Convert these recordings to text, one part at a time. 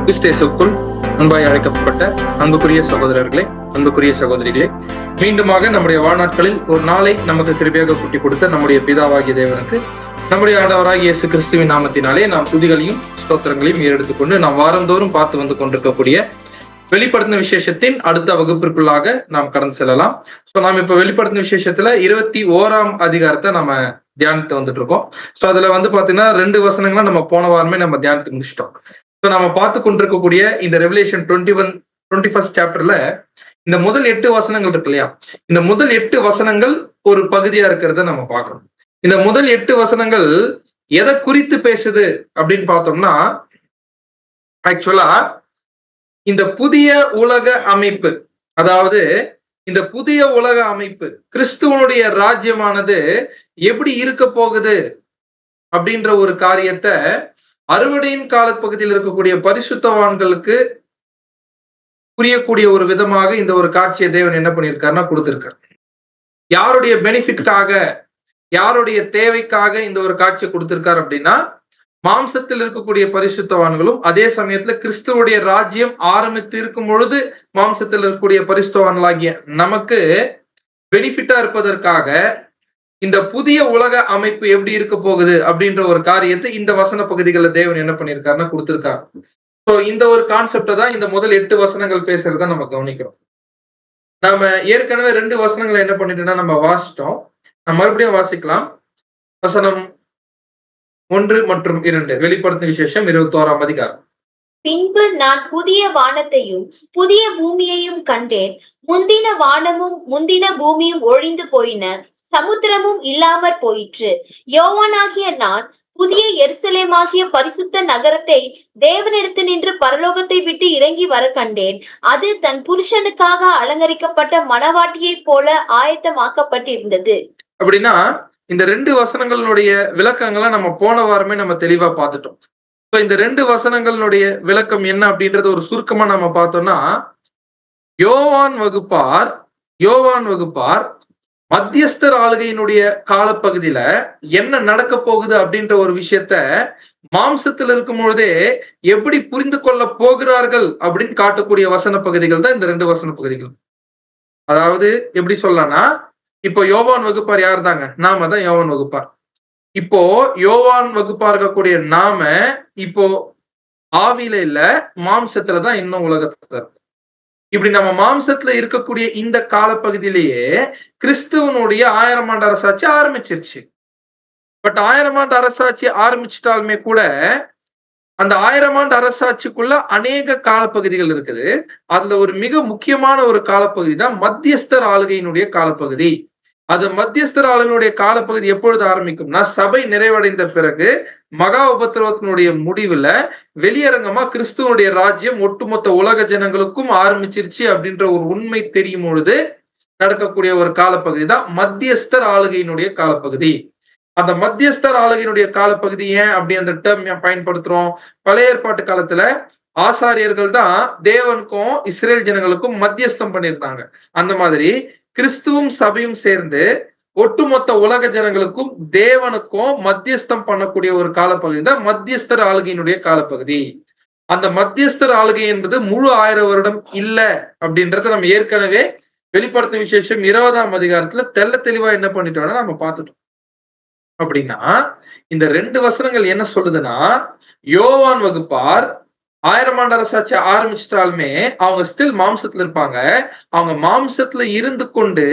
கிறிஸ்தேசுக்குள் அன்பாய் அழைக்கப்பட்ட அன்புக்குரிய சகோதரர்களே, அன்புக்குரிய சகோதரிகளே, மீண்டுமாக நம்முடைய வாழ்நாட்களில் ஒரு நாளை நமக்கு கிருபையாக கூட்டி கொடுத்த நம்முடைய பிதாவாகிய தேவனுக்கு நம்முடைய ஆண்டவராகிய இயேசு கிறிஸ்துவின் நாமத்தினாலே நாம் துதிகளையும் ஸ்தோத்திரங்களையும் ஏறெடுத்துக்கொண்டு நாம் வாரந்தோறும் பார்த்து வந்து கொண்டிருக்கக்கூடிய வெளிப்படுத்தின விசேஷத்தின் அடுத்த வகுப்பிற்குள்ளாக நாம் கடந்து செல்லலாம். சோ நாம் இப்ப வெளிப்படுத்தின விசேஷத்துல 21ஆம் அதிகாரத்தை நம்ம தியானித்து வந்துட்டு இருக்கோம். சோ அதுல பாத்தீங்கன்னா 2 வசனங்களை நம்ம போன வாரமே நம்ம தியானித்து முடிச்சிட்டோம். சோ நம்ம பார்த்து கொண்டிருக்கக்கூடிய இந்த ரெவலேஷன் 21st சாப்டர்ல இந்த முதல் 8 வசனங்கள் இருக்கு இல்லையா, இந்த முதல் 8 வசனங்கள் ஒரு பகுதியா இருக்கிறத நம்ம பார்க்கணும். இந்த முதல் 8 வசனங்கள் எதை குறித்து பேசுது அப்படின்னு பார்த்தோம்னா, ஆக்சுவலா இந்த புதிய உலக அமைப்பு, அதாவது இந்த புதிய உலக அமைப்பு கிறிஸ்துவனுடைய ராஜ்யமானது எப்படி இருக்க போகுது அப்படின்ற ஒரு காரியத்தை அறுவடையின் காலப்பகுதியில் இருக்கக்கூடிய பரிசுத்தவான்களுக்கு புரியக்கூடிய ஒரு விதமாக இந்த ஒரு காட்சியை தேவன் என்ன பண்ணியிருக்காருன்னா கொடுத்திருக்காரு. யாருடைய பெனிஃபிட்காக, யாருடைய தேவைக்காக இந்த ஒரு காட்சியை கொடுத்திருக்காரு அப்படின்னா, மாம்சத்தில் இருக்கக்கூடிய பரிசுத்தவான்களும் அதே சமயத்துல கிறிஸ்துவுடைய ராஜ்யம் ஆரம்பித்து இருக்கும் பொழுது மாம்சத்தில் இருக்கக்கூடிய பரிசுத்தவான்களாகிய நமக்கு பெனிஃபிட்டா இருப்பதற்காக இந்த புதிய உலக அமைப்பு எப்படி இருக்க போகுது அப்படின்ற ஒரு காரியத்தை இந்த வசன பகுதிகளில் தேவன் என்ன பண்ணியிருக்காருன்னா கொடுத்திருக்காரு. ஸோ இந்த ஒரு கான்செப்டை தான் இந்த முதல் 8 வசனங்கள் பேசுறத நம்ம கவனிக்கிறோம். நாம ஏற்கனவே 2 வசனங்களை என்ன பண்ணிட்டோம்னா நம்ம வாசிட்டோம். நம்ம மறுபடியும் வாசிக்கலாம். வசனம் 1 மற்றும் 2, வெளிப்படுத்தின விசேஷம் 21ஆம் அதிகாரம். பின்பு நான் புதிய வானத்தையும் புதிய பூமியையும் கண்டேன். முந்தின வானமும் முந்தின பூமியும் ஒழிந்து போயின, சமுத்திரமும் இல்லாமற் போயிற்று. யோவானாகிய நான் புதிய எருசலேமாகிய பரிசுத்த நகரத்தை தேவனிடத்து நின்று பரலோகத்தை விட்டு இறங்கி வர கண்டேன். அது தன் புருஷனுக்காக அலங்கரிக்கப்பட்ட மணவாட்டியைப் போல ஆயத்தமாக்கப்பட்டிருந்தது. அப்படின்னா இந்த 2 வசனங்களுடைய விளக்கங்களை நம்ம போன வாரமே நம்ம தெளிவா பார்த்துட்டோம். இந்த 2 வசனங்களுடைய விளக்கம் என்ன அப்படின்றது ஒரு சுருக்கமா நம்ம பார்த்தோம்னா, யோவான் வகுப்பார் மத்தியஸ்தர் ஆளுகையினுடைய காலப்பகுதியில என்ன நடக்க போகுது அப்படின்ற ஒரு விஷயத்த மாம்சத்தில் இருக்கும் பொழுதே எப்படி புரிந்து கொள்ள போகிறார்கள் அப்படின்னு காட்டக்கூடிய வசன பகுதிகள் தான் இந்த 2 வசன பகுதிகள். அதாவது எப்படி சொல்லலாம்னா, இப்போ யோவான் வகுப்பார் யார் தாங்க? நாம தான் யோவான் வகுப்பார். இப்போ யோவான் வகுப்பா இருக்கக்கூடிய நாம இப்போ ஆவியில இல்ல, மாம்சத்துலதான் இன்னும் உலகத்துல. இப்படி நம்ம மாம்சத்துல இருக்கக்கூடிய இந்த காலப்பகுதியிலேயே கிறிஸ்துவனுடைய 1000 ஆண்டு அரசாட்சி ஆரம்பிச்சிருச்சு. பட் 1000 ஆண்டு அரசாட்சி ஆரம்பிச்சிட்டாலுமே கூட அந்த 1000 ஆண்டு அரசாட்சிக்குள்ள அநேக காலப்பகுதிகள் இருக்குது. அதுல ஒரு மிக முக்கியமான ஒரு காலப்பகுதி தான் மத்தியஸ்தர் ஆளுகையினுடைய காலப்பகுதி. அது மத்தியஸ்தர் ஆளுகையினுடைய காலப்பகுதி எப்பொழுது ஆரம்பிக்கும்னா, சபை நிறைவடைந்த பிறகு மகா உபத்திரவத்தினுடைய முடிவுல வெளியரங்கமா கிறிஸ்துவனுடைய ராஜ்யம் ஒட்டுமொத்த உலக ஜனங்களுக்கும் ஆரம்பிச்சிருச்சு அப்படின்ற ஒரு உண்மை தெரியும் பொழுது நடக்கக்கூடிய ஒரு காலப்பகுதி தான் மத்தியஸ்தர் ஆளுகையினுடைய காலப்பகுதி. அந்த மத்தியஸ்தர் ஆளுகையினுடைய காலப்பகுதி ஏன் அப்படி அந்த டேர்ம் பயன்படுத்துறோம்? பழைய ஏற்பாட்டு காலத்துல ஆசாரியர்கள் தான் தேவனுக்கும் இஸ்ரேல் ஜனங்களுக்கும் மத்தியஸ்தம் பண்ணியிருந்தாங்க. அந்த மாதிரி கிறிஸ்துவும் சபையும் சேர்ந்து ஒட்டுமொத்த உலக ஜனங்களுக்கும் தேவனுக்கும் மத்தியஸ்தம் பண்ணக்கூடிய ஒரு காலப்பகுதி தான் மத்தியஸ்தர் ஆளுகையினுடைய காலப்பகுதி. அந்த மத்தியஸ்தர் ஆளுகை என்பது முழு 1000 வருடம் இல்ல அப்படின்றத நம்ம ஏற்கனவே வெளிப்படுத்தின விசேஷம் 20ஆம் அதிகாரத்துல தெள்ள தெளிவா என்ன பண்ணிட்டோம்னா நம்ம பார்த்துட்டோம். அப்படின்னா இந்த 2 வசனங்கள் என்ன சொல்லுதுன்னா, யோவான் வகுப்பார் 1000 ஆண்டு அரசாட்சி ஆரம்பிச்சிட்டாலுமே அவங்க ஸ்டில் மாம்சத்துல இருப்பாங்க. அவங்க மாம்சத்துல இருந்து கொண்டு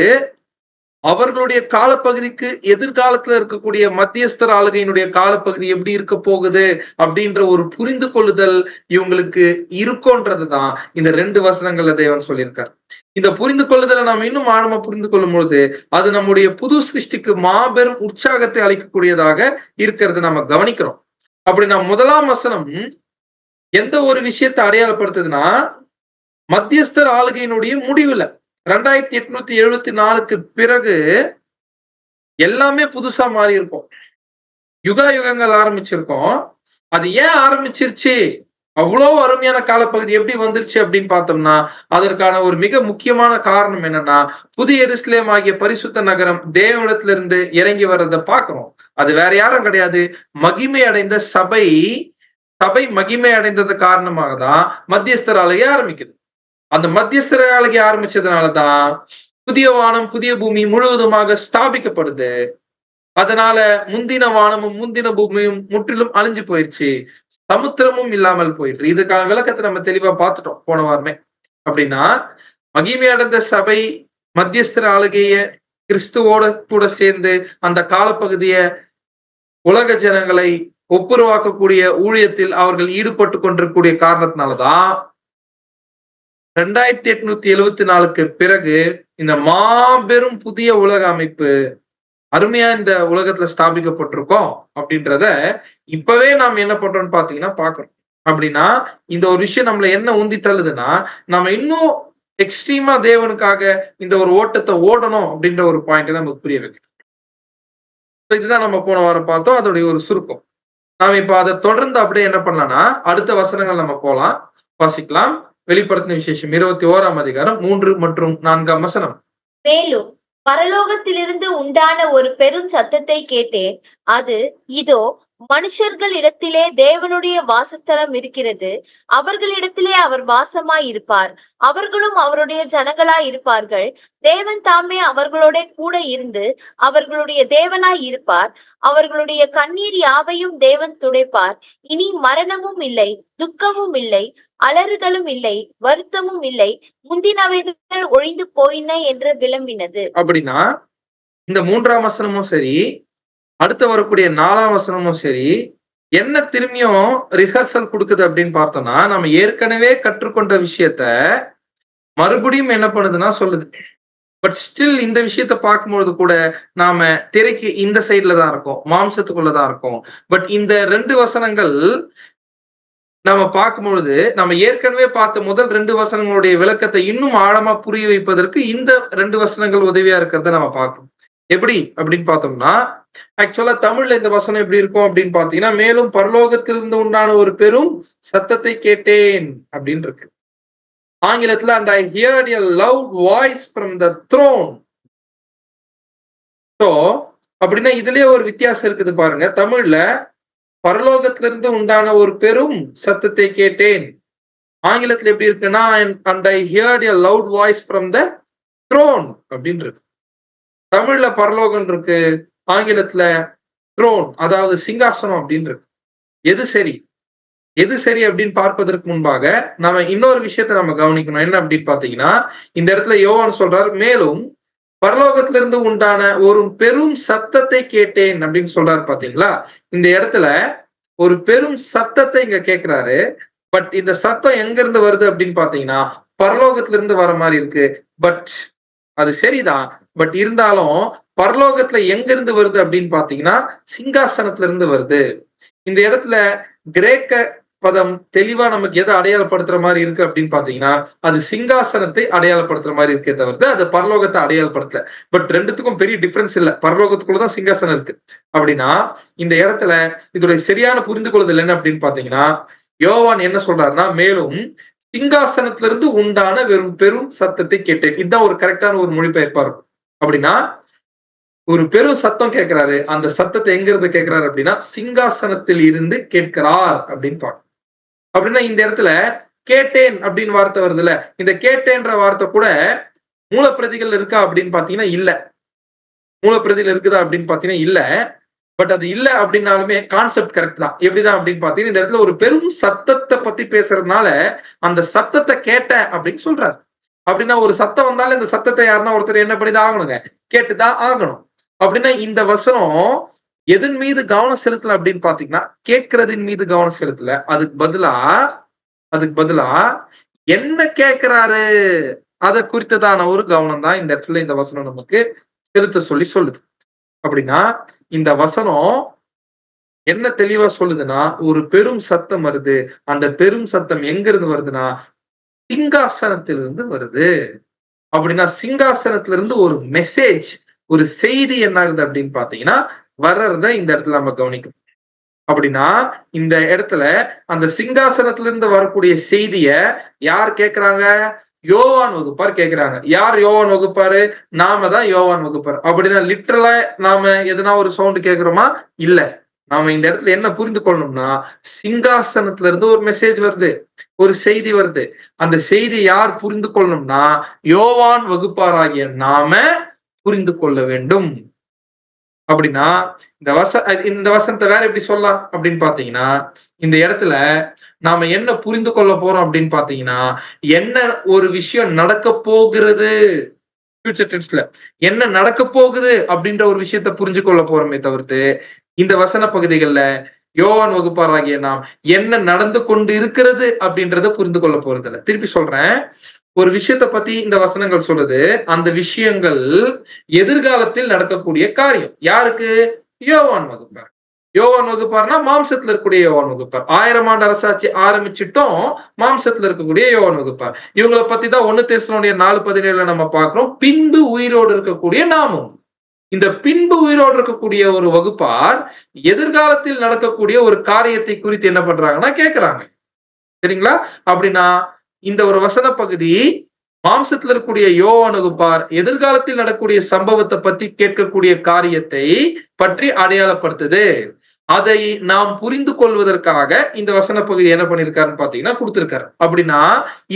அவர்களுடைய காலப்பகுதிக்கு எதிர்காலத்துல இருக்கக்கூடிய மத்தியஸ்தர் ஆளுகையினுடைய காலப்பகுதி எப்படி இருக்க போகுது அப்படின்ற ஒரு புரிந்து கொள்ளுதல் இவங்களுக்கு இருக்கும்ன்றதுதான் இந்த 2 வசனங்கள்ல தேவன் சொல்லியிருக்காரு. இந்த புரிந்து கொள்ளுதலை நாம இன்னும் ஆழமா புரிந்து கொள்ளும் பொழுது அது நம்முடைய புது சிருஷ்டிக்கு மாபெரும் உற்சாகத்தை அளிக்கக்கூடியதாக இருக்கிறது நம்ம கவனிக்கிறோம். அப்படி நாம் 1ஆம் வசனம் எந்த ஒரு விஷயத்தை அடையாளப்படுத்துதுன்னா, மத்தியஸ்தர் ஆளுகையினுடைய முடிவுல 2874க்கு பிறகு எல்லாமே புதுசா மாறி இருக்கும். யுகங்கள் ஆரம்பிச்சிருக்கோம். அது ஏன் ஆரம்பிச்சிருச்சு, அவ்வளவு அருமையான காலப்பகுதி எப்படி வந்துருச்சு அப்படின்னு பார்த்தோம்னா, அதற்கான ஒரு மிக முக்கியமான காரணம் என்னன்னா, புதிய எருசலேம் ஆகிய பரிசுத்த நகரம் தேவனிடத்திலிருந்து இறங்கி வர்றதை பார்க்கிறோம். அது வேற யாரும் கிடையாது, மகிமை அடைந்த சபை சபை மகிமை அடைந்தது காரணமாக தான் மத்தியஸ்தர் ஆளுகை ஆரம்பிக்குது. அந்த மத்தியஸ்தர் ஆளுகை ஆரம்பிச்சதுனாலதான் புதிய வானம் புதிய பூமி முழுவதுமாக ஸ்தாபிக்கப்படுது. அதனால முந்தின வானமும் முந்தின பூமியும் முற்றிலும் அழிஞ்சு போயிடுச்சு. சமுத்திரமும் இல்லாமல் போயிடுச்சு. இதுக்கான விளக்கத்தை நம்ம தெளிவா பார்த்துட்டோம் போன வாரமே. அப்படின்னா மகிமை அடைந்த சபை மத்தியஸ்தர் ஆளுகைய கிறிஸ்துவோட கூட சேர்ந்து அந்த காலப்பகுதிய உலக ஜனங்களை ஒப்புரவாக்கக்கூடிய ஊழியத்தில் அவர்கள் ஈடுபட்டு கொண்டிருக்கக்கூடிய காரணத்தினாலதான் 2874க்கு பிறகு இந்த மாபெரும் புதிய உலக அமைப்பு அருமையா இந்த உலகத்துல ஸ்தாபிக்கப்பட்டிருக்கோம் அப்படின்றத இப்பவே நாம் என்ன பண்றோம்னு பாத்தீங்கன்னா பாக்குறோம். அப்படின்னா இந்த ஒரு விஷயம் நம்மள என்ன உந்தி தள்ளுதுன்னா, நம்ம இன்னும் எக்ஸ்ட்ரீமா தேவனுக்காக இந்த ஒரு ஓட்டத்தை ஓடணும் அப்படின்ற ஒரு பாயிண்ட் நமக்கு புரிய வைக்கும். இதுதான் நம்ம போன வாரம் பார்த்தோம், அதோடைய ஒரு சுருக்கம். நாம இப்ப அதை தொடர்ந்து அப்படியே என்ன பண்ணலாம்னா அடுத்த வசனங்கள் நம்ம போலாம், வாசிக்கலாம். வெளிப்படுத்தின விசேஷம் 21ஆம் அதிகாரம் 3 மற்றும் 4ஆம் வசனம். மேலும் பரலோகத்திலிருந்து உண்டான ஒரு பெரும் சத்தத்தை கேட்டேன். அது இதோ மனுஷர்களிடத்திலே தேவனுடைய வாசஸ்தலம் இருக்கிறது. அவர்களிடத்திலே அவர் வாசமாய் இருப்பார். அவர்களும் அவருடைய ஜனங்களாய் இருப்பார்கள். தேவன் தாமே அவர்களோட கூட இருந்து அவர்களுடைய தேவனாய் இருப்பார். அவர்களுடைய கண்ணீர் யாவையும் தேவன் துடைப்பார். இனி மரணமும் இல்லை, துக்கமும் இல்லை, அலறுதலும் இல்லை, வருத்தமும் இல்லை, முந்தினவைகள் ஒழிந்து போயின என்று விளம்பினது. அப்படின்னா இந்த 3ஆம் வசனமும் சரி, அடுத்து வரக்கூடிய 4ஆம் வசனமும் சரி, என்ன திரும்பியும் ரிஹர்சல் கொடுக்குது அப்படின்னு பார்த்தோம்னா, நம்ம ஏற்கனவே கற்றுக்கொண்ட விஷயத்த மறுபடியும் என்ன பண்ணுதுன்னா சொல்லுது. பட் ஸ்டில் இந்த விஷயத்த பார்க்கும்பொழுது கூட நாம திரைக்கு இந்த சைட்ல தான் இருக்கோம், மாம்சத்துக்குள்ளதான் இருக்கோம். பட் இந்த 2 வசனங்கள் நம்ம பார்க்கும்பொழுது நம்ம ஏற்கனவே பார்த்த முதல் 2 வசனங்களுடைய விளக்கத்தை இன்னும் ஆழமா புரிய வைப்பதற்கு இந்த 2 வசனங்கள் உதவியா இருக்கிறத நம்ம பார்க்கணும். எப்படி அப்படின்னு பார்த்தோம்னா, ஆக்சுவலா தமிழ்ல இந்த வசனம் எப்படி இருக்கும் அப்படின்னு பாத்தீங்கன்னா, மேலும் பரலோகத்திலிருந்து உண்டான ஒரு பெரும் சத்தத்தை கேட்டேன் அப்படின்னு இருக்கு. ஆங்கிலத்துல and I heard a loud voice from the throne. So அப்படின்னா இதுலயே ஒரு வித்தியாசம் இருக்குது பாருங்க. தமிழ்ல பரலோகத்திலிருந்து உண்டான ஒரு பெரும் சத்தத்தை கேட்டேன், ஆங்கிலத்துல எப்படி இருக்குன்னா and I heard a loud voice from the throne அப்படின்னு இருக்கு. தமிழ்ல பரலோகம் இருக்கு, ஆங்கிலத்துல த்ரோன் அதாவது சிங்காசனம் அப்படின்னு இருக்கு. எது சரி எது சரி அப்படின்னு பார்ப்பதற்கு முன்பாக நம்ம இன்னொரு விஷயத்த நம்ம கவனிக்கணும். என்ன அப்படின்னு பாத்தீங்கன்னா, இந்த இடத்துல யோவான் சொல்றாரு, மேலும் பரலோகத்திலிருந்து உண்டான ஒரு பெரும் சத்தத்தை கேட்டேன் அப்படின்னு சொல்றாரு. பாத்தீங்களா, இந்த இடத்துல ஒரு பெரும் சத்தத்தை இங்க கேட்கிறாரு. பட் இந்த சத்தம் எங்க இருந்து வருது அப்படின்னு பாத்தீங்கன்னா பரலோகத்திலிருந்து வர மாதிரி இருக்கு. பட் அது சரிதான். பட் இருந்தாலும் பரலோகத்துல எங்க இருந்து வருது அப்படின்னு பாத்தீங்கன்னா சிங்காசனத்துல இருந்து வருது. இந்த இடத்துல கிரேக்க பதம் தெளிவா நமக்கு எதை அடையாளப்படுத்துற மாதிரி இருக்கு அப்படின்னு பாத்தீங்கன்னா அது சிங்காசனத்தை அடையாளப்படுத்துற மாதிரி இருக்கே தவிர்த்து அது பரலோகத்தை அடையாளப்படுத்தல. பட் ரெண்டுத்துக்கும் பெரிய டிஃபரன்ஸ் இல்ல, பரலோகத்துக்குள்ளதான் சிங்காசனம் இருக்கு. அப்படின்னா இந்த இடத்துல இதோடைய சரியான புரிந்து கொள்ளுதல் என்ன அப்படின்னு பாத்தீங்கன்னா, யோவான் என்ன சொல்றாருன்னா, மேலும் சிங்காசனத்திலிருந்து உண்டான வெறும் பெரும் சத்தத்தை கேட்டேன். இதுதான் ஒரு கரெக்டான ஒரு மொழிபெயர்ப்பா இருக்கும். அப்படின்னா ஒரு பெரும் சத்தம் கேட்கிறாரு, அந்த சத்தத்தை எங்க இருந்து கேட்கிறாரு அப்படின்னா சிங்காசனத்தில் இருந்து கேட்கிறார் அப்படின்னு பாருங்க. அப்படின்னா இந்த இடத்துல கேட்டேன் அப்படின்னு வார்த்தை வருது இல்ல, இந்த கேட்டேன்ற வார்த்தை கூட மூலப்பிரதிகள் இருக்கா அப்படின்னு பாத்தீங்கன்னா இல்ல. மூலப்பிரதிகள் இருக்குதா அப்படின்னு பாத்தீங்கன்னா இல்ல. பட் அது இல்ல அப்படின்னாலுமே கான்செப்ட் கரெக்ட் தான். எப்படிதான் அப்படின்னு பாத்தீங்கன்னா இந்த இடத்துல ஒரு பெரும் சத்தத்தை பத்தி பேசுறதுனால அந்த சத்தத்தை கேட்டேன் அப்படின்னு சொல்றாரு. அப்படின்னா ஒரு சத்தம் வந்தாலும் இந்த சத்தத்தை யாருன்னா ஒருத்தர் என்ன பண்ணிதான் ஆகணுங்க, கேட்டுதான் ஆகணும். அப்படின்னா இந்த வசனம் எதன் மீது கவனம் செலுத்தல அப்படின்னு பாத்தீங்கன்னா கேட்கறதின் மீது கவனம் செலுத்தல. அதுக்கு பதிலா என்ன கேட்கிறாரு அதை குறித்ததான ஒரு கவனம் தான் இந்த இடத்துல இந்த வசனம் நமக்கு செலுத்த சொல்லி சொல்லுது. அப்படின்னா இந்த வசனம் என்ன தெளிவா சொல்லுதுன்னா, ஒரு பெரும் சத்தம் வருது. அந்த பெரும் சத்தம் எங்க இருந்து வருதுன்னா சிங்காசனத்திலிருந்து வருது. அப்படின்னா சிங்காசனத்திலிருந்து ஒரு மெசேஜ், ஒரு செய்தி என்ன ஆகுது அப்படின்னு பாத்தீங்கன்னா வர்றத இந்த இடத்துல நம்ம கவனிக்கணும். அப்படின்னா இந்த இடத்துல அந்த சிங்காசனத்திலிருந்து வரக்கூடிய செய்திய யார் கேட்கிறாங்க? யோவான் வகுப்பார் கேட்கிறாங்க. யார் யோவான் வகுப்பாரு? நாம தான் யோவான் வகுப்பார். அப்படின்னா லிட்டரலா நாம எதனா ஒரு சவுண்ட் கேட்கிறோமா? இல்ல. நாம இந்த இடத்துல என்ன புரிந்து கொள்ளணும்னா, சிங்காசனத்துல இருந்து ஒரு மெசேஜ் வருது, ஒரு செய்தி வருது. அந்த செய்தி யார் புரிந்து கொள்ளணும்னா, யோவான் வகுப்பாராகிய நாம புரிந்து கொள்ள வேண்டும். அப்படின்னா இந்த வசனத்தை வேற எப்படி சொல்லலாம் அப்படின்னு பாத்தீங்கன்னா, இந்த இடத்துல நாம என்ன புரிந்து கொள்ள போறோம் அப்படின்னு பாத்தீங்கன்னா, என்ன ஒரு விஷயம் நடக்க போகிறது ஃபியூச்சர் டென்ஸ்ல என்ன நடக்க போகுது அப்படின்ற ஒரு விஷயத்த புரிஞ்சு கொள்ள போறோமே தவிர்த்து, இந்த வசன பகுதிகள்ல யோவான் வகுப்பாராகிய நாம் என்ன நடந்து கொண்டு இருக்கிறது அப்படின்றத புரிந்து கொள்ள போறது இல்ல. திருப்பி சொல்றேன். ஒரு விஷயத்த பத்தி இந்த வசனங்கள் சொல்லுது. அந்த விஷயங்கள் எதிர்காலத்தில் நடக்கக்கூடிய காரியம். யாருக்கு? யோவான் வகுப்பார். யோவான் வகுப்பார்னா மாம்சத்துல இருக்கக்கூடிய யோவான் வகுப்பார். 1000 ஆண்டு அரசாட்சி ஆரம்பிச்சிட்டும் மாம்சத்துல இருக்கக்கூடிய யோவான் வகுப்பார். இவங்கள பத்தி தான் 1 தெசலோனியர் 4:17 நம்ம பார்க்கிறோம். பின்பு உயிரோடு இருக்கக்கூடிய நாமும். இந்த பின்பு உயிரோடு இருக்கக்கூடிய ஒரு வகுப்பார் எதிர்காலத்தில் நடக்கக்கூடிய ஒரு காரியத்தை குறித்து என்ன பண்றாங்கன்னா கேட்கிறாங்க. சரிங்களா? அப்படின்னா இந்த ஒரு வசன பகுதி மாம்சத்தில் இருக்கக்கூடிய யோவான் வகுப்பார் எதிர்காலத்தில் நடக்கக்கூடிய சம்பவத்தை பத்தி கேட்கக்கூடிய காரியத்தை பற்றி அடையாளப்படுத்துது. அதை நாம் புரிந்து கொள்வதற்காக இந்த வசன பகுதி என்ன பண்ணிருக்காருன்னு பாத்தீங்கன்னா கொடுத்திருக்காரு. அப்படின்னா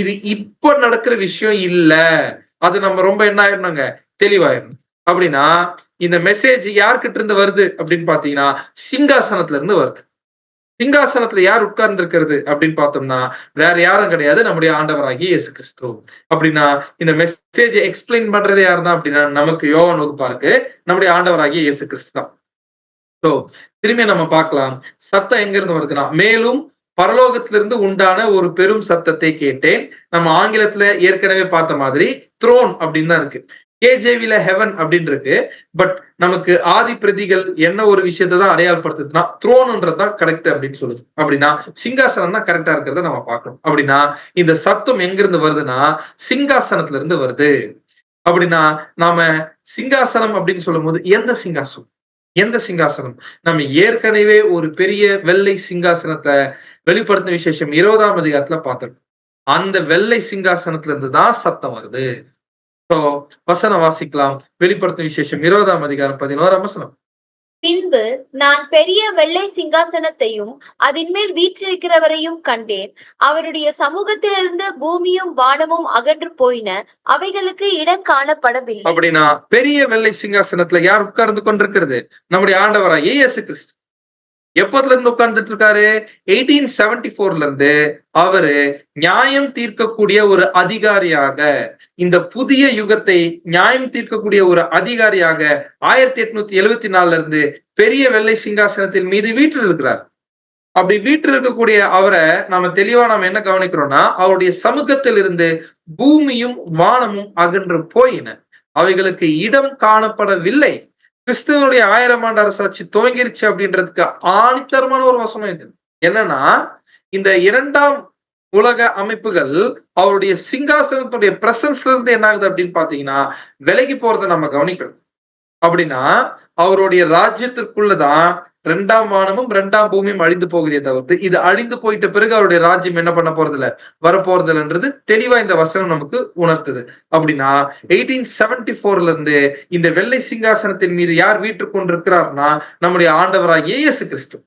இது இப்ப நடக்கிற விஷயம் இல்ல. அது நம்ம ரொம்ப என்ன ஆயிடணுங்க, தெளிவாயிடணும். அப்படின்னா இந்த மெசேஜ் யார்கிட்ட இருந்து வருது அப்படின்னு பாத்தீங்கன்னா சிங்காசனத்துல இருந்து வருது. சிங்காசனத்துல யார் உட்கார்ந்து இருக்கிறது அப்படின்னு பார்த்தோம்னா வேற யாரும் கிடையாது, நம்முடைய ஆண்டவராகிய இயேசு கிறிஸ்து. அப்படின்னா இந்த மெசேஜ் எக்ஸ்பிளைன் பண்றது யார் தான் அப்படின்னா நமக்கு யோவான் வகுப்பாருக்கு நம்முடைய ஆண்டவராகிய இயேசு கிறிஸ்து தான். சோ திரும்பி நம்ம பார்க்கலாம். சத்தம் எங்க இருந்து வருதுன்னா, மேலும் பரலோகத்திலிருந்து உண்டான ஒரு பெரும் சத்தத்தை கேட்டேன். நம்ம ஆங்கிலத்துல ஏற்கனவே பார்த்த மாதிரி த்ரோன் அப்படின்னு தான் இருக்கு. கேஜேவில ஹெவன் அப்படின்னு இருக்கு. பட் நமக்கு ஆதி பிரதிகள் என்ன ஒரு விஷயத்தை தான் அடையாளப்படுத்துதுன்னா த்ரோன்ன்றதுதான் கரெக்ட் அப்படின்னு சொல்லுது. அப்படின்னா சிங்காசனம் தான் கரெக்டா இருக்கிறத நம்ம பார்க்கணும். அப்படின்னா இந்த சத்தம் எங்க இருந்து வருதுன்னா சிங்காசனத்துல இருந்து வருது. அப்படின்னா நாம சிங்காசனம் அப்படின்னு சொல்லும் போது எந்த சிங்காசனம், எந்த சிங்காசனம்? நம்ம ஏற்கனவே ஒரு பெரிய வெள்ளை சிங்காசனத்தை வெளிப்படுத்தின விசேஷம் 20ஆம் அதிகாரத்துல பார்த்திருக்கோம். அந்த வெள்ளை சிங்காசனத்துல இருந்து தான் சத்தம் வருது. வசனம் வாசிக்கலாம். வெளிப்படுத்தும் விசேஷம் 20ஆம் அதிகாரம் 11ஆம் வசனம். பின்பு நான் பெரிய வெள்ளை சிங்காசனத்தையும் அதின் மேல் வீற்றிருக்கிறவரையும் கண்டேன். அவருடைய சமூகத்திலிருந்து பூமியும் வானமும் அகன்று போயின, அவைகளுக்கு இடம் காணப்படவில்லை. அப்படின்னா பெரிய வெள்ளை சிங்காசனத்துல யார் உட்கார்ந்து கொண்டிருக்கிறது? நம்முடைய ஆண்டவராகிய இயேசு கிறிஸ்து. எப்பத்துல இருந்து உட்கார்ந்துட்டு இருக்காரு? 1874ல இருந்து அவரு நியாயம் தீர்க்கக்கூடிய ஒரு அதிகாரியாக, இந்த புதிய யுகத்தை நியாயம் தீர்க்கக்கூடிய ஒரு அதிகாரியாக 1874ல இருந்து பெரிய வெள்ளை சிங்காசனத்தின் மீது வீற்றில் இருக்கிறார். அப்படி வீட்டில் இருக்கக்கூடிய அவரை நாம தெளிவா நாம என்ன கவனிக்கிறோம்னா அவருடைய சமூகத்தில் இருந்து பூமியும் வானமும் அகன்று போயின, அவைகளுக்கு இடம் காணப்படவில்லை. கிறிஸ்துவனுடைய 1000 ஆண்டு அரசாட்சி துவங்கிருச்சு அப்படின்றதுக்கு ஆணித்தரமான ஒரு வசனம் இது. என்னன்னா இந்த 2ஆம் உலக அமைப்புகள் அவருடைய சிங்காசனத்துடைய பிரசன்ஸ்ல இருந்து என்ன ஆகுது அப்படின்னு பாத்தீங்கன்னா விலகி போறதை நம்ம கவனிக்கணும். அப்படின்னா அவருடைய ராஜ்யத்திற்குள்ளதான் 2ஆம் வானமும் 2ஆம் பூமியும் அழிந்து போகுதே தவிர்த்து இது அழிந்து போயிட்ட பிறகு அவருடைய ராஜ்யம் என்ன பண்ண போறது இல்ல, வரப்போறது இல்லைன்றது தெளிவா இந்த வசனம் நமக்கு உணர்த்துது. அப்படின்னா 1874ல இருந்து இந்த வெள்ளை சிங்காசனத்தின் மீது யார் வீற்றுக் கொண்டிருக்கிறார்னா நம்முடைய ஆண்டவராகிய இயேசு கிறிஸ்து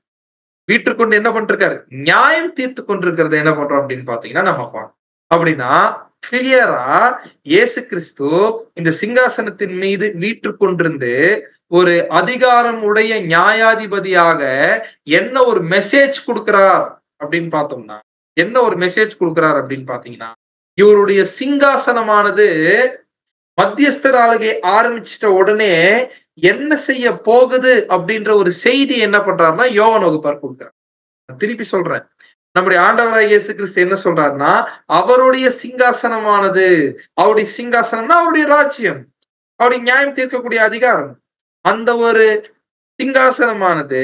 வீற்றுக்கொண்டு என்ன பண்ணிருக்காரு, நியாயம் தீர்த்து கொண்டிருக்கிறத என்ன பண்றோம் அப்படின்னு பாத்தீங்கன்னா நம்ம பார்க்கணும். அப்படின்னா கிளியரா இயேசு கிறிஸ்து இந்த சிங்காசனத்தின் மீது வீற்றுக் கொண்டிருந்து ஒரு அதிகாரம் உடைய நியாயாதிபதியாக என்ன ஒரு மெசேஜ் கொடுக்கிறார் அப்படின்னு பார்த்தோம்னா, என்ன ஒரு மெசேஜ் கொடுக்கிறார் அப்படின்னு பாத்தீங்கன்னா இவருடைய சிங்காசனமானது மத்தியஸ்தர் ஆளுகை ஆரம்பிச்சிட்ட உடனே என்ன செய்ய போகுது அப்படின்ற ஒரு செய்தி என்ன பண்றாருன்னா யோவான் வகுப்பார் கொடுக்கிறார். திருப்பி சொல்றேன், நம்முடைய ஆண்டவராகிய இயேசு கிறிஸ்து என்ன சொல்றாருன்னா அவருடைய சிங்காசனமானது, அவருடைய சிங்காசனம்னா அவருடைய ராஜ்யம், அவருடைய நியாயம் தீர்க்கக்கூடிய அதிகாரம், அந்த ஒரு சிங்காசனமானது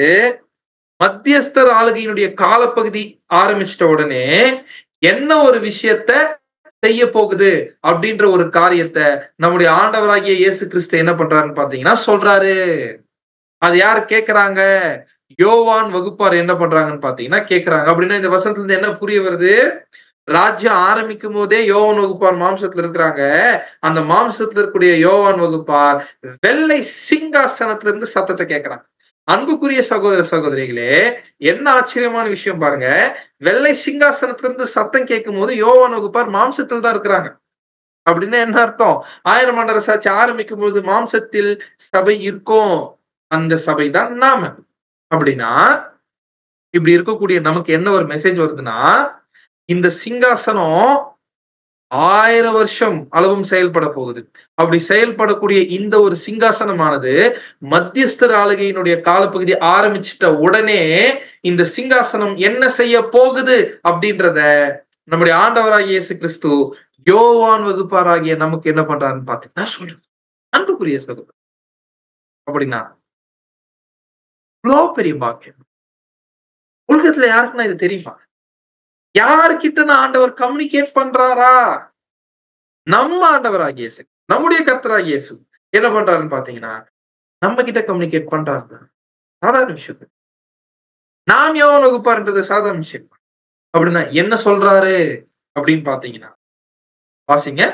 மத்தியஸ்தர் ஆளுகையினுடைய காலப்பகுதி ஆரம்பிச்சிட்ட உடனே என்ன ஒரு விஷயத்த செய்ய போகுது அப்படின்ற ஒரு காரியத்தை நம்முடைய ஆண்டவராகிய இயேசு கிறிஸ்து என்ன பண்றாருன்னு பாத்தீங்கன்னா சொல்றாரு. அது யாரு கேக்குறாங்க? யோவான் வகுப்பார் என்ன பண்றாங்கன்னு பாத்தீங்கன்னா கேக்குறாங்க. அப்படின்னா இந்த வசனத்துல இருந்து என்ன புரிய வருது? ராஜ்யம் ஆரம்பிக்கும் போதே யோவான் வகுப்பார் மாம்சத்துல இருக்கிறாங்க. அந்த மாம்சத்துல இருக்கக்கூடிய யோவான் வகுப்பார் வெள்ளை சிங்காசனத்துல இருந்து சத்தத்தை கேட்கிறாங்க. அன்புக்குரிய சகோதர சகோதரிகளே, என்ன ஆச்சரியமான விஷயம் பாருங்க. வெள்ளை சிங்காசனத்திலிருந்து சத்தம் கேட்கும் போது யோவான் வகுப்பார் மாம்சத்தில் தான் இருக்கிறாங்க. அப்படின்னா என்ன அர்த்தம்? 1000 ஆண்டு அரசாட்சி ஆரம்பிக்கும் பொழுது மாம்சத்தில் சபை இருக்கும். அந்த சபை தான் நாம. அப்படின்னா இப்படி இருக்கக்கூடிய நமக்கு என்ன ஒரு மெசேஜ் வருதுன்னா, இந்த சிங்காசனம் 1000 வருஷம் அளவும் செயல்பட போகுது. அப்படி செயல்படக்கூடிய இந்த ஒரு சிங்காசனமானது மத்தியஸ்தர் ஆளுகையினுடைய காலப்பகுதி ஆரம்பிச்சிட்ட உடனே இந்த சிங்காசனம் என்ன செய்ய போகுது அப்படின்றத நம்முடைய ஆண்டவராகிய இயேசு கிறிஸ்து யோவான் வகுப்பாராகிய நமக்கு என்ன பண்றாருன்னு பாத்தீங்கன்னா சொல்லுங்க. அன்புக்குரிய சகோதரர். அப்படின்னா இவ்வளோ பெரிய பாக்கியம். உலகத்துல யாருக்குன்னா இது தெரியுமா? யாருக்கிட்ட நான் ஆண்டவர் கம்யூனிகேட் பண்றாரா? நம்ம ஆண்டவராகிய இயேசு, நம்முடைய கர்த்தராகிய இயேசு என்ன பண்றாருன்னு பாத்தீங்கன்னா, நம்ம கிட்ட கம்யூனிகேட் பண்றாங்க. சாதாரண விஷயம். நாம் யோவான் வகுப்பார்ன்றது சாதாரண விஷயம். அப்படின்னா என்ன சொல்றாரு அப்படின்னு பாத்தீங்கன்னா, வாசிங்க.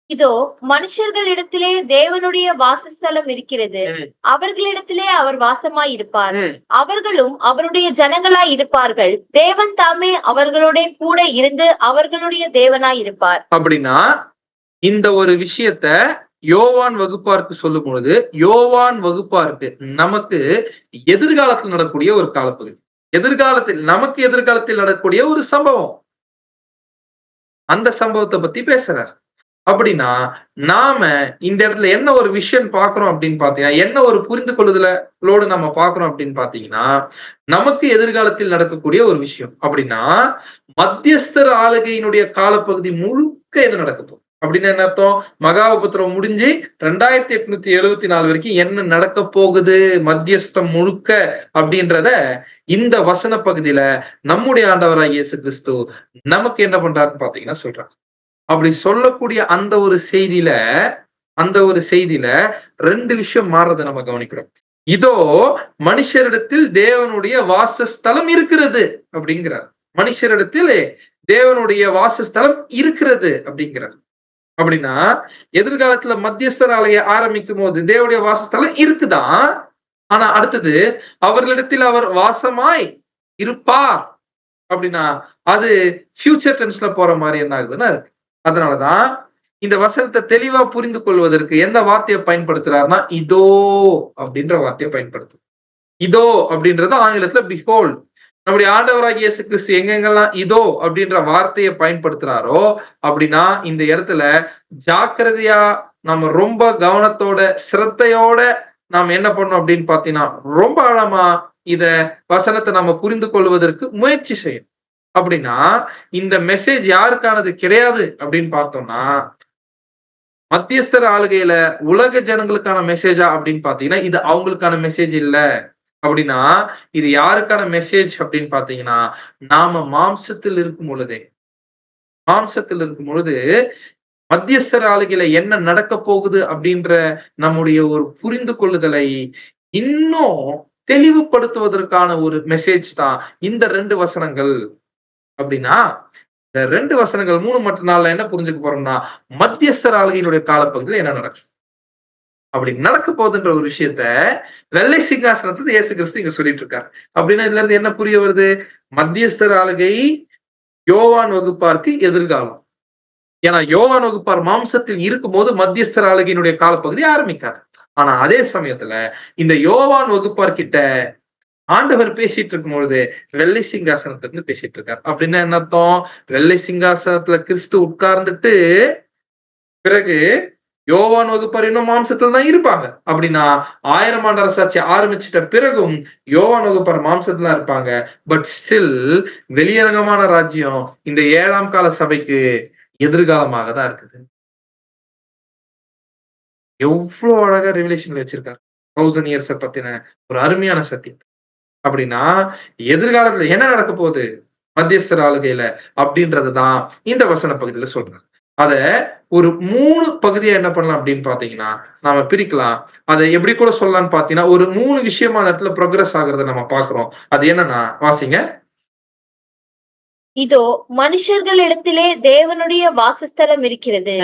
இதோ மனுஷர்களிடத்திலே தேவனுடைய வாசஸ்தலம் இருக்கிறது. ம், அவர்களிடத்திலே அவர் வாசமாய் இருப்பார். ம். அவர்களும் அவருடைய ஜனங்களாய் இருப்பார்கள். தேவன் தாமே அவர்களுடைய கூட இருந்து அவர்களுடைய தேவனாய் இருப்பார். அப்படின்னா இந்த ஒரு விஷயத்த யோவான் வகுப்பாருக்கு சொல்லும் பொழுது, யோவான் வகுப்பாருக்கு நமக்கு எதிர்காலத்தில் நடக்கக்கூடிய ஒரு காலப்பகுதி. நமக்கு எதிர்காலத்தில் நடக்கக்கூடிய ஒரு சம்பவம். அந்த சம்பவத்தை பத்தி பேசுறார். அப்படின்னா நாம இந்த இடத்துல என்ன ஒரு விஷயம் பாக்குறோம் அப்படின்னு பாத்தீங்கன்னா, என்ன ஒரு புரிந்து கொள்ளுதலோடு நம்ம பாக்குறோம் அப்படின்னு பாத்தீங்கன்னா, நமக்கு எதிர்காலத்தில் நடக்கக்கூடிய ஒரு விஷயம். அப்படின்னா மத்தியஸ்தர் ஆளுகையினுடைய காலப்பகுதி முழுக்க என்ன நடக்க போகுது அப்படின்னு என்ன அர்த்தம்? மகாபத்திரம் முடிஞ்சு 2874 வரைக்கும் என்ன நடக்க போகுது மத்தியஸ்தம் முழுக்க அப்படின்றத இந்த வசன பகுதியில நம்முடைய ஆண்டவராகிய இயேசு கிறிஸ்து நமக்கு என்ன பண்றாருன்னு பாத்தீங்கன்னா சொல்றாங்க. அப்படி சொல்லக்கூடிய அந்த ஒரு செய்தியில 2 விஷயம் மாறுறதை நம்ம கவனிக்கிறோம். இதோ மனுஷரிடத்தில் தேவனுடைய வாசஸ்தலம் இருக்கிறது அப்படிங்கிறார். மனுஷரிடத்தில் தேவனுடைய வாசஸ்தலம் இருக்கிறது அப்படிங்கிறார். அப்படின்னா எதிர்காலத்துல மத்தியஸ்தர் ஆலய ஆரம்பிக்கும் போது தேவனுடைய வாசஸ்தலம் இருக்குதான். ஆனா அடுத்தது அவர்களிடத்தில் அவர் வாசமாய் இருப்பார் அப்படின்னா அது ஃபியூச்சர் டென்ஸ்ல போற மாதிரி என்ன ஆகுதுன்னா இருக்கு. அதனாலதான் இந்த வசனத்தை தெளிவா புரிந்து கொள்வதற்கு எந்த வார்த்தையை பயன்படுத்துறாருன்னா இதோ அப்படின்ற வார்த்தையை பயன்படுத்து. இதோ அப்படின்றது ஆங்கிலத்துல பிஹோல்ட். நம்முடைய ஆண்டவராகிய இயேசு கிறிஸ்து எங்கெங்கெல்லாம் இதோ அப்படின்ற வார்த்தையை பயன்படுத்துறாரோ அப்படின்னா இந்த இடத்துல ஜாக்கிரதையா நம்ம ரொம்ப கவனத்தோட சிரத்தையோட நாம என்ன பண்ணோம் அப்படின்னு பாத்தீங்கன்னா ரொம்ப ஆழமா இத வசனத்தை நம்ம புரிந்து கொள்வதற்கு முயற்சி செய்யணும். அப்படின்னா இந்த மெசேஜ் யாருக்கானது கிடையாது அப்படின்னு பார்த்தோம்னா மத்தியஸ்தர் ஆளுகையில உலக ஜனங்களுக்கான மெசேஜா அப்படின்னு பாத்தீங்கன்னா இது அவங்களுக்கான மெசேஜ் இல்ல. அப்படின்னா இது யாருக்கான மெசேஜ் அப்படின்னு பாத்தீங்கன்னா நாம மாம்சத்தில் இருக்கும் பொழுது மத்தியஸ்தர் ஆளுகையில என்ன நடக்க போகுது அப்படின்ற நம்முடைய ஒரு புரிந்து கொள்ளுதலை இன்னும் தெளிவுபடுத்துவதற்கான ஒரு மெசேஜ் தான் இந்த 2 வசனங்கள். அப்படின்னா இந்த 2 வசனங்கள் 3 மற்றும் 4 என்ன புரிஞ்சுக்க போறோம்னா மத்தியஸ்தர் ஆளுகையினுடைய காலப்பகுதியில் என்ன நடக்கும் அப்படி நடக்க போகுதுன்ற ஒரு விஷயத்த வெள்ளை சிங்காசனத்துல இயேசு கிறிஸ்து இங்க சொல்லிட்டு இருக்காரு. அப்படின்னா இதுல இருந்து என்ன புரிய வருது? மத்தியஸ்தர் ஆளுகை யோவான் வகுப்பாருக்கு எதிர்காலம். ஏன்னா யோவான் வகுப்பார் மாம்சத்தில் இருக்கும்போது மத்தியஸ்தர் ஆளுகையினுடைய காலப்பகுதி ஆரம்பிக்காது. ஆனா அதே சமயத்துல இந்த யோவான் வகுப்பார் கிட்ட ஆண்டவர் பேசிட்டு இருக்கும் பொழுது வெள்ளை சிங்காசனத்துல இருந்து பேசிட்டு இருக்காரு. அப்படின்னா என்ன அர்த்தம்? வெள்ளை சிங்காசனத்துல கிறிஸ்து உட்கார்ந்துட்டு பிறகு யோவான் வகுப்பார் இன்னும் மாம்சத்துல தான் இருப்பாங்க. அப்படின்னா 1000 ஆண்டு அரசாட்சி ஆரம்பிச்சிட்ட பிறகும் யோவான் வகுப்பார் மாம்சத்துல இருப்பாங்க. பட் ஸ்டில் வெளியரங்கமான ராஜ்யம் இந்த 7ஆம் கால சபைக்கு எதிர்காலமாக தான் இருக்குது. எவ்வளவு அழகா ரெவலேஷன்ல வச்சிருக்காரு 1000 இயர்ஸ் பத்தின ஒரு அருமையான சத்தியம். அப்படின்னா எதிர்காலத்துல என்ன நடக்க போகுது மத்தியஸ்தர் ஆளுகையில அப்படின்றதுதான் இந்த வசன பகுதியில சொல்றாங்க. அத ஒரு 3 பகுதியா என்ன பண்ணலாம் அப்படின்னு பாத்தீங்கன்னா நாம பிரிக்கலாம். அதை எப்படி கூட சொல்லலாம்னு பாத்தீங்கன்னா ஒரு 3 விஷயமா அந்த இடத்துல ப்ரோக்ரஸ் ஆகுறத நம்ம பாக்குறோம். அது என்னன்னா வாசிங்க. இதோ மனுஷர்களிடத்திலே தேவனுடைய வாசஸ்தலம் இருக்கிறது.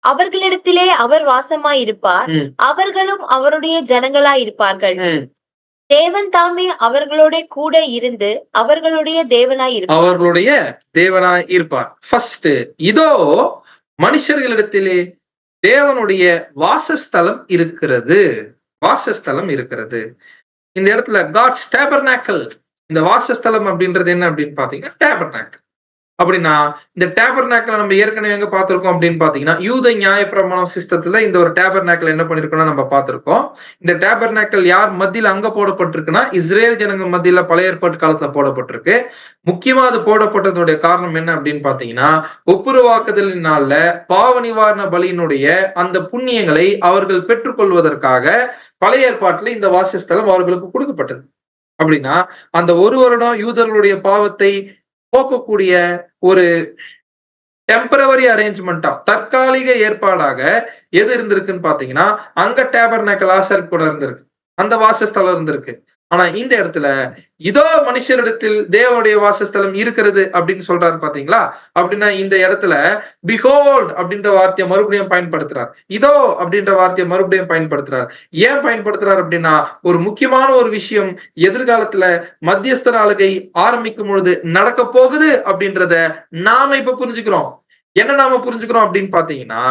அவர்களிடத்திலே அவர் வாசமாய் இருப்பார். அவர்களும் அவருடைய ஜனங்களாய் இருப்பார்கள். தேவன் தாமே அவர்களோட கூட இருந்து அவர்களுடைய தேவனாய் இருப்பார். அவர்களுடைய தேவனாய் இருப்பார். ஃபர்ஸ்ட், இதோ மனுஷர்களிடத்திலே தேவனுடைய வாசஸ்தலம் இருக்கிறது. வாசஸ்தலம் இருக்கிறது. இந்த இடத்துல காட்ஸ் டேபர்நாக்கல், இந்த வாசஸ்தலம் அப்படின்றது என்ன அப்படின்னு பாத்தீங்கன்னா டேபர்நாக்கல். அப்படின்னா இந்த டேபர்நாக்கலை நம்ம ஏற்கனவே எங்க பார்த்திருக்கோம் அப்படின்னு பாத்தீங்கன்னா யூத நியாயப்பிரமாணம் சிஸ்டத்துல இந்த ஒரு டேபர்நாக்கல் என்ன பண்ணிருக்கோம்னா நம்ம பார்த்திருக்கோம். இந்த டேபர்நாக்கல் யார் மத்தியில அங்க போடப்பட்டிருக்குன்னா இஸ்ரேல் ஜனங்க மத்தியில பழைய ஏற்பாட்டு காலத்துல போடப்பட்டிருக்கு. முக்கியமா அது போடப்பட்டதுடைய காரணம் என்ன அப்படின்னு பாத்தீங்கன்னா ஒப்புரவாக்குதலின் நாள்ல பாவ நிவாரண பலியினுடைய அந்த புண்ணியங்களை அவர்கள் பெற்றுக்கொள்வதற்காக பழைய ஏற்பாட்டுல இந்த வாசஸ்தலம் அவர்களுக்கு கொடுக்கப்பட்டது. அப்படின்னா அந்த ஒரு வருடம் யூதர்களுடைய பாவத்தை போக்கக்கூடிய ஒரு டெம்பரவரி அரேஞ்ச்மெண்டா, தற்காலிக ஏற்பாடாக எது இருந்திருக்குன்னு பாத்தீங்கன்னா அங்க டேபர்நாக்கல் ஆசரிப்பு கூட இருந்திருக்கு, அந்த வாசஸ்தலம் இருந்திருக்கு. ஆனா இந்த இடத்துல இதோ மனுஷரிடத்தில் தேவனுடைய வாசஸ்தலம் இருக்கிறது அப்படின்னு சொல்றாரு பாத்தீங்களா. அப்படின்னா இந்த இடத்துல பிஹோல்ட் அப்படின்ற வார்த்தையை மறுபடியும் பயன்படுத்துறார், இதோ அப்படின்ற வார்த்தையை மறுபடியும் பயன்படுத்துறார். ஏன் பயன்படுத்துறாரு அப்படின்னா ஒரு முக்கியமான ஒரு விஷயம் எதிர்காலத்துல மத்தியஸ்தர் ஆளுகை ஆரம்பிக்கும் பொழுது நடக்க போகுது அப்படின்றத நாம இப்ப புரிஞ்சுக்கிறோம். என்ன நாம புரிஞ்சுக்கிறோம் அப்படின்னு பாத்தீங்கன்னா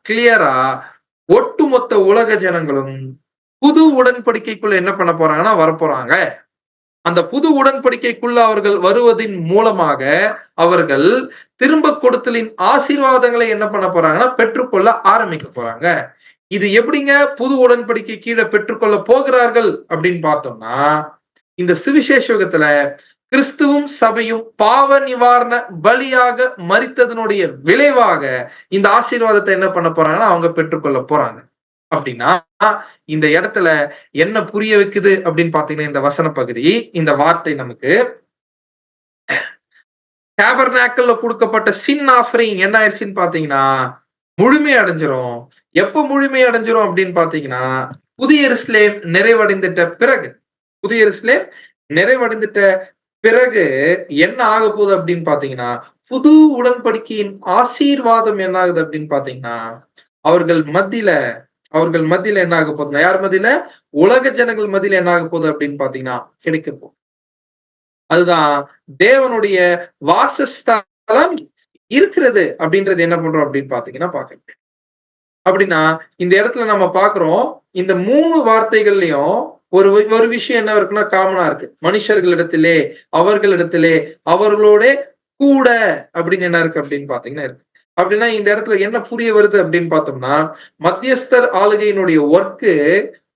கிளியரா ஒட்டுமொத்த உலக ஜனங்களும் புது உடன்படிக்கைக்குள்ள என்ன பண்ண போறாங்கன்னா வரப்போறாங்க. அந்த புது உடன்படிக்கைக்குள்ள அவர்கள் வருவதின் மூலமாக அவர்கள் திரும்ப கொடுத்தலின் ஆசீர்வாதங்களை என்ன பண்ண போறாங்கன்னா பெற்றுக்கொள்ள ஆரம்பிக்க போறாங்க. இது எப்படிங்க புது உடன்படிக்கை கீழே பெற்றுக்கொள்ள போகிறார்கள் அப்படின்னு பார்த்தோம்னா இந்த சுவிசேஷத்துல கிறிஸ்துவும் சபையும் பாவ நிவாரண பலியாக மரித்ததனுடைய விளைவாக இந்த ஆசீர்வாதத்தை என்ன பண்ண போறாங்கன்னா அவங்க பெற்றுக்கொள்ள போறாங்க. அப்படின்னா இந்த இடத்துல என்ன புரிய வைக்குது அப்படின்னு பாத்தீங்கன்னா இந்த வசன பகுதி, இந்த வார்த்தை நமக்கு டேபர்நாக்கல்ல கொடுக்கப்பட்ட சின் ஆஃபரிங் என்ன ஆயிடுச்சுன்னு பாத்தீங்கன்னா முழுமை அடைஞ்சிரும். எப்ப முழுமை அடைஞ்சிரும் அப்படின்னு பாத்தீங்கன்னா புதிய எருசலேம் நிறைவடைந்துட்ட பிறகு, புதிய எருசலேம் நிறைவடைந்துட்ட பிறகு என்ன ஆக போகுது அப்படின்னு பாத்தீங்கன்னா புது உடன்படிக்கையின் ஆசீர்வாதம் என்ன ஆகுது அப்படின்னு பாத்தீங்கன்னா அவர்கள் மத்தியில என்ன ஆக போகுது, யார் மத்தியில, உலக ஜனங்கள் மத்தியில என்ன ஆக போகுது அப்படின்னு பாத்தீங்கன்னா கிடைக்க போகுது. அதுதான் தேவனுடைய வாசஸ்தலம் இருக்கிறது அப்படின்றது என்ன பண்றோம் அப்படின்னு பாத்தீங்கன்னா பாக்க. அப்படின்னா இந்த இடத்துல நம்ம பாக்குறோம் இந்த 3 வார்த்தைகள்லயும் ஒரு விஷயம் என்ன இருக்குன்னா காமனா இருக்கு. மனுஷர்களிடத்திலே, அவர்களிடத்திலே, அவர்களோட கூட அப்படின்னு என்ன இருக்கு அப்படின்னு பாத்தீங்கன்னா இருக்கு. அப்படின்னா இந்த இடத்துல என்ன புரிய வருது அப்படின்னு பார்த்தோம்னா மத்தியஸ்தர் ஆளுகையினுடைய ஒர்க்கு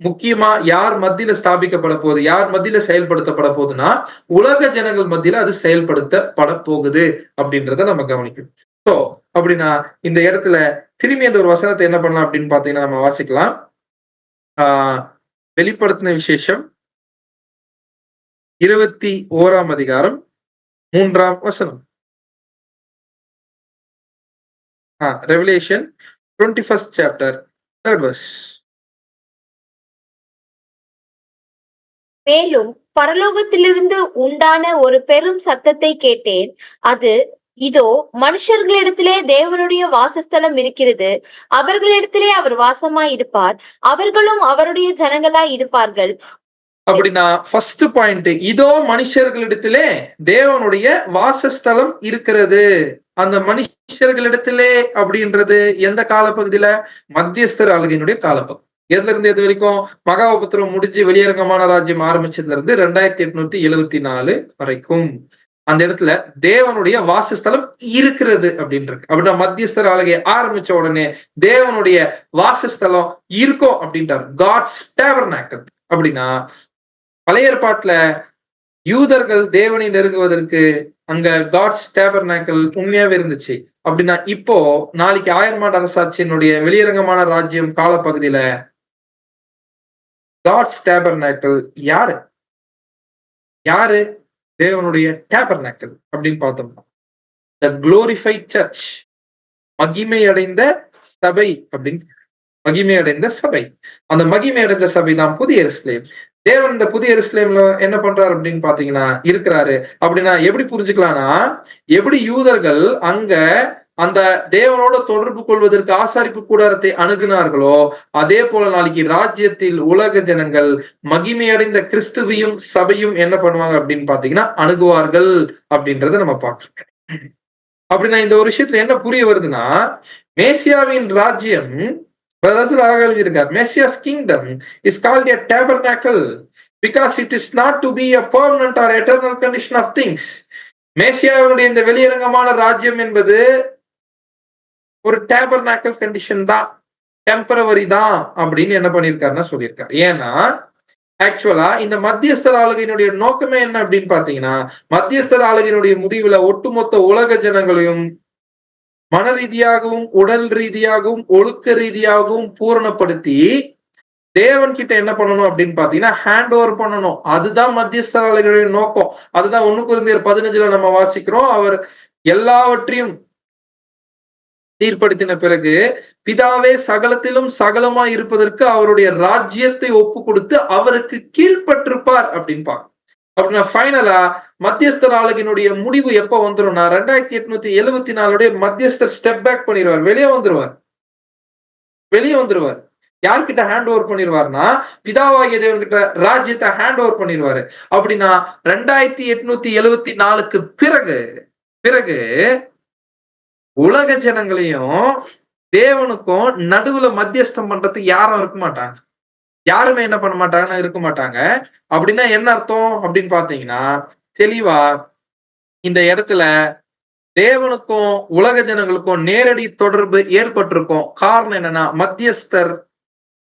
முக்கியமா யார் மத்தியில ஸ்தாபிக்கப்பட போகுது, யார் மத்தியில செயல்படுத்தப்பட போகுதுன்னா உலக ஜனங்கள் மத்தியில அது செயல்படுத்தப்பட போகுது அப்படின்றத நம்ம கவனிக்கணும். சோ அப்படின்னா இந்த இடத்துல திரும்பி அந்த ஒரு வசனத்தை என்ன பண்ணலாம் அப்படின்னு பாத்தீங்கன்னா நம்ம வாசிக்கலாம். வெளிப்படுத்தின விசேஷம் 21ஆம் அதிகாரம் 3ஆம் வசனம். Revelation 21st chapter 3rd verse. மேலும் பரலோகத்திலிருந்து உண்டான ஒரு பெரும் சத்தத்தை கேட்டேன். அது இதோ மனுஷர்களிடத்திலே தேவனுடைய வாசஸ்தலம் இருக்கிறது, அவர்களிடத்திலே அவர் வாசமாய் இருப்பார், அவர்களும் அவருடைய ஜனங்களாய் இருப்பார்கள். அப்படின்னா ஃபர்ஸ்ட் பாயிண்ட், இதோ மனுஷர்களிடத்திலே தேவனுடைய வாசஸ்தலம் இருக்கிறது. அந்த மனுஷர்களிடத்திலே அப்படின்றது எந்த காலப்பகுதியில, மத்தியஸ்தர் ஆளுகையினுடைய காலப்பகுதி. எதுல இருந்து எது வரைக்கும், மகாபத்திரம் முடிஞ்சு வெளியரங்கமான ராஜ்யம் ஆரம்பிச்சதுல இருந்து 2874 வரைக்கும் அந்த இடத்துல தேவனுடைய வாசஸ்தலம் இருக்கிறது அப்படின்றது. அப்படின்னா மத்தியஸ்தர் ஆளுகை ஆரம்பிச்ச உடனே தேவனுடைய வாசஸ்தலம் இருக்கும் அப்படின்றார். God's tabernacle. அப்படின்னா பழைய ஏற்பாட்டுல யூதர்கள் தேவனை நெருங்குவதற்கு அங்க காட்ஸ் டேபர்நாக்கல் உண்மையாவே இருந்துச்சு. அப்படின்னா இப்போ நாளைக்கு 1000 ஆண்டு அரசாட்சியினுடைய வெளியரங்கமான ராஜ்யம் காலப்பகுதியில காட்ஸ் டேபர்நாக்கல் யாரு யாரு தேவனுடைய டேபர்நாக்கல் அப்படின்னு பார்த்தோம்னா த குளோரிஃபைட் சர்ச், மகிமை அடைந்த சபை அப்படின்னு. மகிமை அடைந்த சபை, அந்த மகிமை அடைந்த சபை தான் புதிய எருசலேம். தேவன் இந்த புதிய எருசலேம்ல என்ன பண்றாரு அப்படின்னு பாத்தீங்கன்னா இருக்கிறாரு. அப்படின்னா எப்படி புரிஞ்சுக்கலாம்னா எப்படி யூதர்கள் அங்க அந்த தேவனோட தொடர்பு கொள்வதற்கு ஆசாரிப்பு கூடாரத்தை அணுகினார்களோ, அதே போல நாளைக்கு ராஜ்யத்தில் உலக ஜனங்கள் மகிமையடைந்த கிறிஸ்துவையும் சபையும் என்ன பண்ணுவாங்க அப்படின்னு பாத்தீங்கன்னா அணுகுவார்கள் அப்படின்றத நம்ம பார்க்கிறோம். அப்படின்னா இந்த ஒரு விஷயத்துல என்ன புரிய வருதுன்னா, மேசியாவின் ராஜ்யம் அழகாக எழுதியிருக்கார். Messiah's kingdom is called a tabernacle because it is not to be a permanent or eternal condition of things. மேசியாவுடைய இந்த வெளியரங்கமான ராஜ்யம் என்பது ஒரு டேபர்நாக்கல் கண்டிஷன் தான், டெம்பரவரி தான் அப்படின்னு என்ன பண்ணியிருக்காருன்னா சொல்லியிருக்காரு. ஏன்னா ஆக்சுவலா இந்த மத்தியஸ்தர் ஆளுகையினுடைய நோக்கமே என்ன அப்படின்னு பாத்தீங்கன்னா, மத்தியஸ்தர் ஆளுகையினுடைய முடிவுல ஒட்டுமொத்த உலக ஜனங்களையும் மன ரீதியாகவும் உடல் ரீதியாகவும் ஒழுக்க ரீதியாகவும் பூரணப்படுத்தி தேவன் கிட்ட என்ன பண்ணணும் அப்படின்னு பாத்தீங்கன்னா ஹேண்ட் ஓவர் பண்ணணும். அதுதான் மத்தியஸ்தர் ஆளுகையுடைய நோக்கம். அதுதான் 1 கொரிந்தியர் 15 நம்ம வாசிக்கிறோம். அவர் எல்லாவற்றையும் தீர்ப்படுத்தின பிறகு பிதாவே சகலத்திலும் சகலமா இருப்பதற்கு அவருடைய ராஜ்யத்தை ஒப்பு கொடுத்து அவருக்கு கீழ்பட்டிருப்பார் அப்படின்னு பாக்க. அப்படின்னா ஃபைனலா மத்தியஸ்தர் ஆளுகையினுடைய முடிவு எப்ப வந்துரும்னா 2874 மத்தியஸ்தர் ஸ்டெப் பேக் பண்ணிடுவார், வெளியே வந்துருவார். யார்கிட்ட ஹேண்ட் ஓவர் பண்ணிடுவார்னா பிதாவாகிய தேவன் கிட்ட ராஜ்யத்தை ஹேண்ட் ஓவர் பண்ணிடுவாரு. அப்படின்னா 2874 பிறகு உலக ஜனங்களையும் தேவனுக்கும் நடுவுல மத்தியஸ்தம் பண்றதுக்கு யாரும் இருக்க மாட்டாங்க. யாருமே என்ன பண்ண மாட்டாங்கன்னா இருக்க மாட்டாங்க. அப்படின்னா என்ன அர்த்தம் அப்படின்னு பாத்தீங்கன்னா, தெளிவா இந்த இடத்துல தேவனுக்கும் உலக ஜனங்களுக்கும் நேரடி தொடர்பு ஏற்பட்டிருக்கும். காரணம் என்னன்னா மத்தியஸ்தர்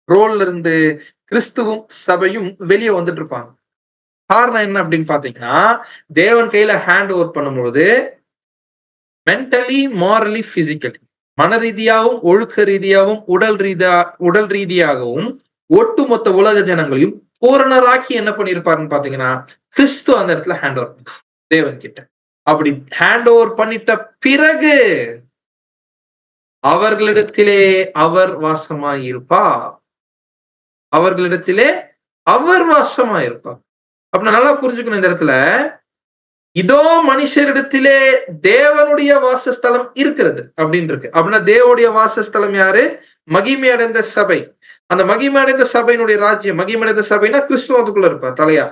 ரோல்ல இருந்து கிறிஸ்துவும் சபையும் வெளியே வந்துட்டு இருப்பாங்க. காரணம் என்ன அப்படின்னு பாத்தீங்கன்னா, தேவன் கையில ஹேண்ட் ஓவர் பண்ணும்போது மென்டலி, மாரலி, பிசிக்கலி, மன ரீதியாகவும் ஒழுக்க ரீதியாகவும் உடல் ரீதியாகவும் ஒட்டுமொத்த உலக ஜனங்களையும் பூரணராக்கி என்ன பண்ணிருப்பாருன்னு பாத்தீங்கன்னா கிறிஸ்து அந்த இடத்துல ஹேண்ட் ஓவர் தேவன் கிட்ட. அப்படி ஹேண்ட் ஓவர் பண்ணிட்ட பிறகு அவர்களிடத்திலே அவர் வாசமாயிருப்பார். அப்படின்னா நல்லா புரிஞ்சுக்கணும் இந்த இடத்துல, இதோ மனுஷரிடத்திலே தேவனுடைய வாசஸ்தலம் இருக்கிறது அப்படின்னு இருக்கு. அப்படின்னா தேவனுடைய வாசஸ்தலம் யாரு? மகிமை அடைந்த சபை. அந்த மகிமை அடைந்த சபையினுடைய ராஜ்யம், மகிமை அடைந்த சபைனா கிறிஸ்துவத்துக்குள்ள இருப்பார் தலையா.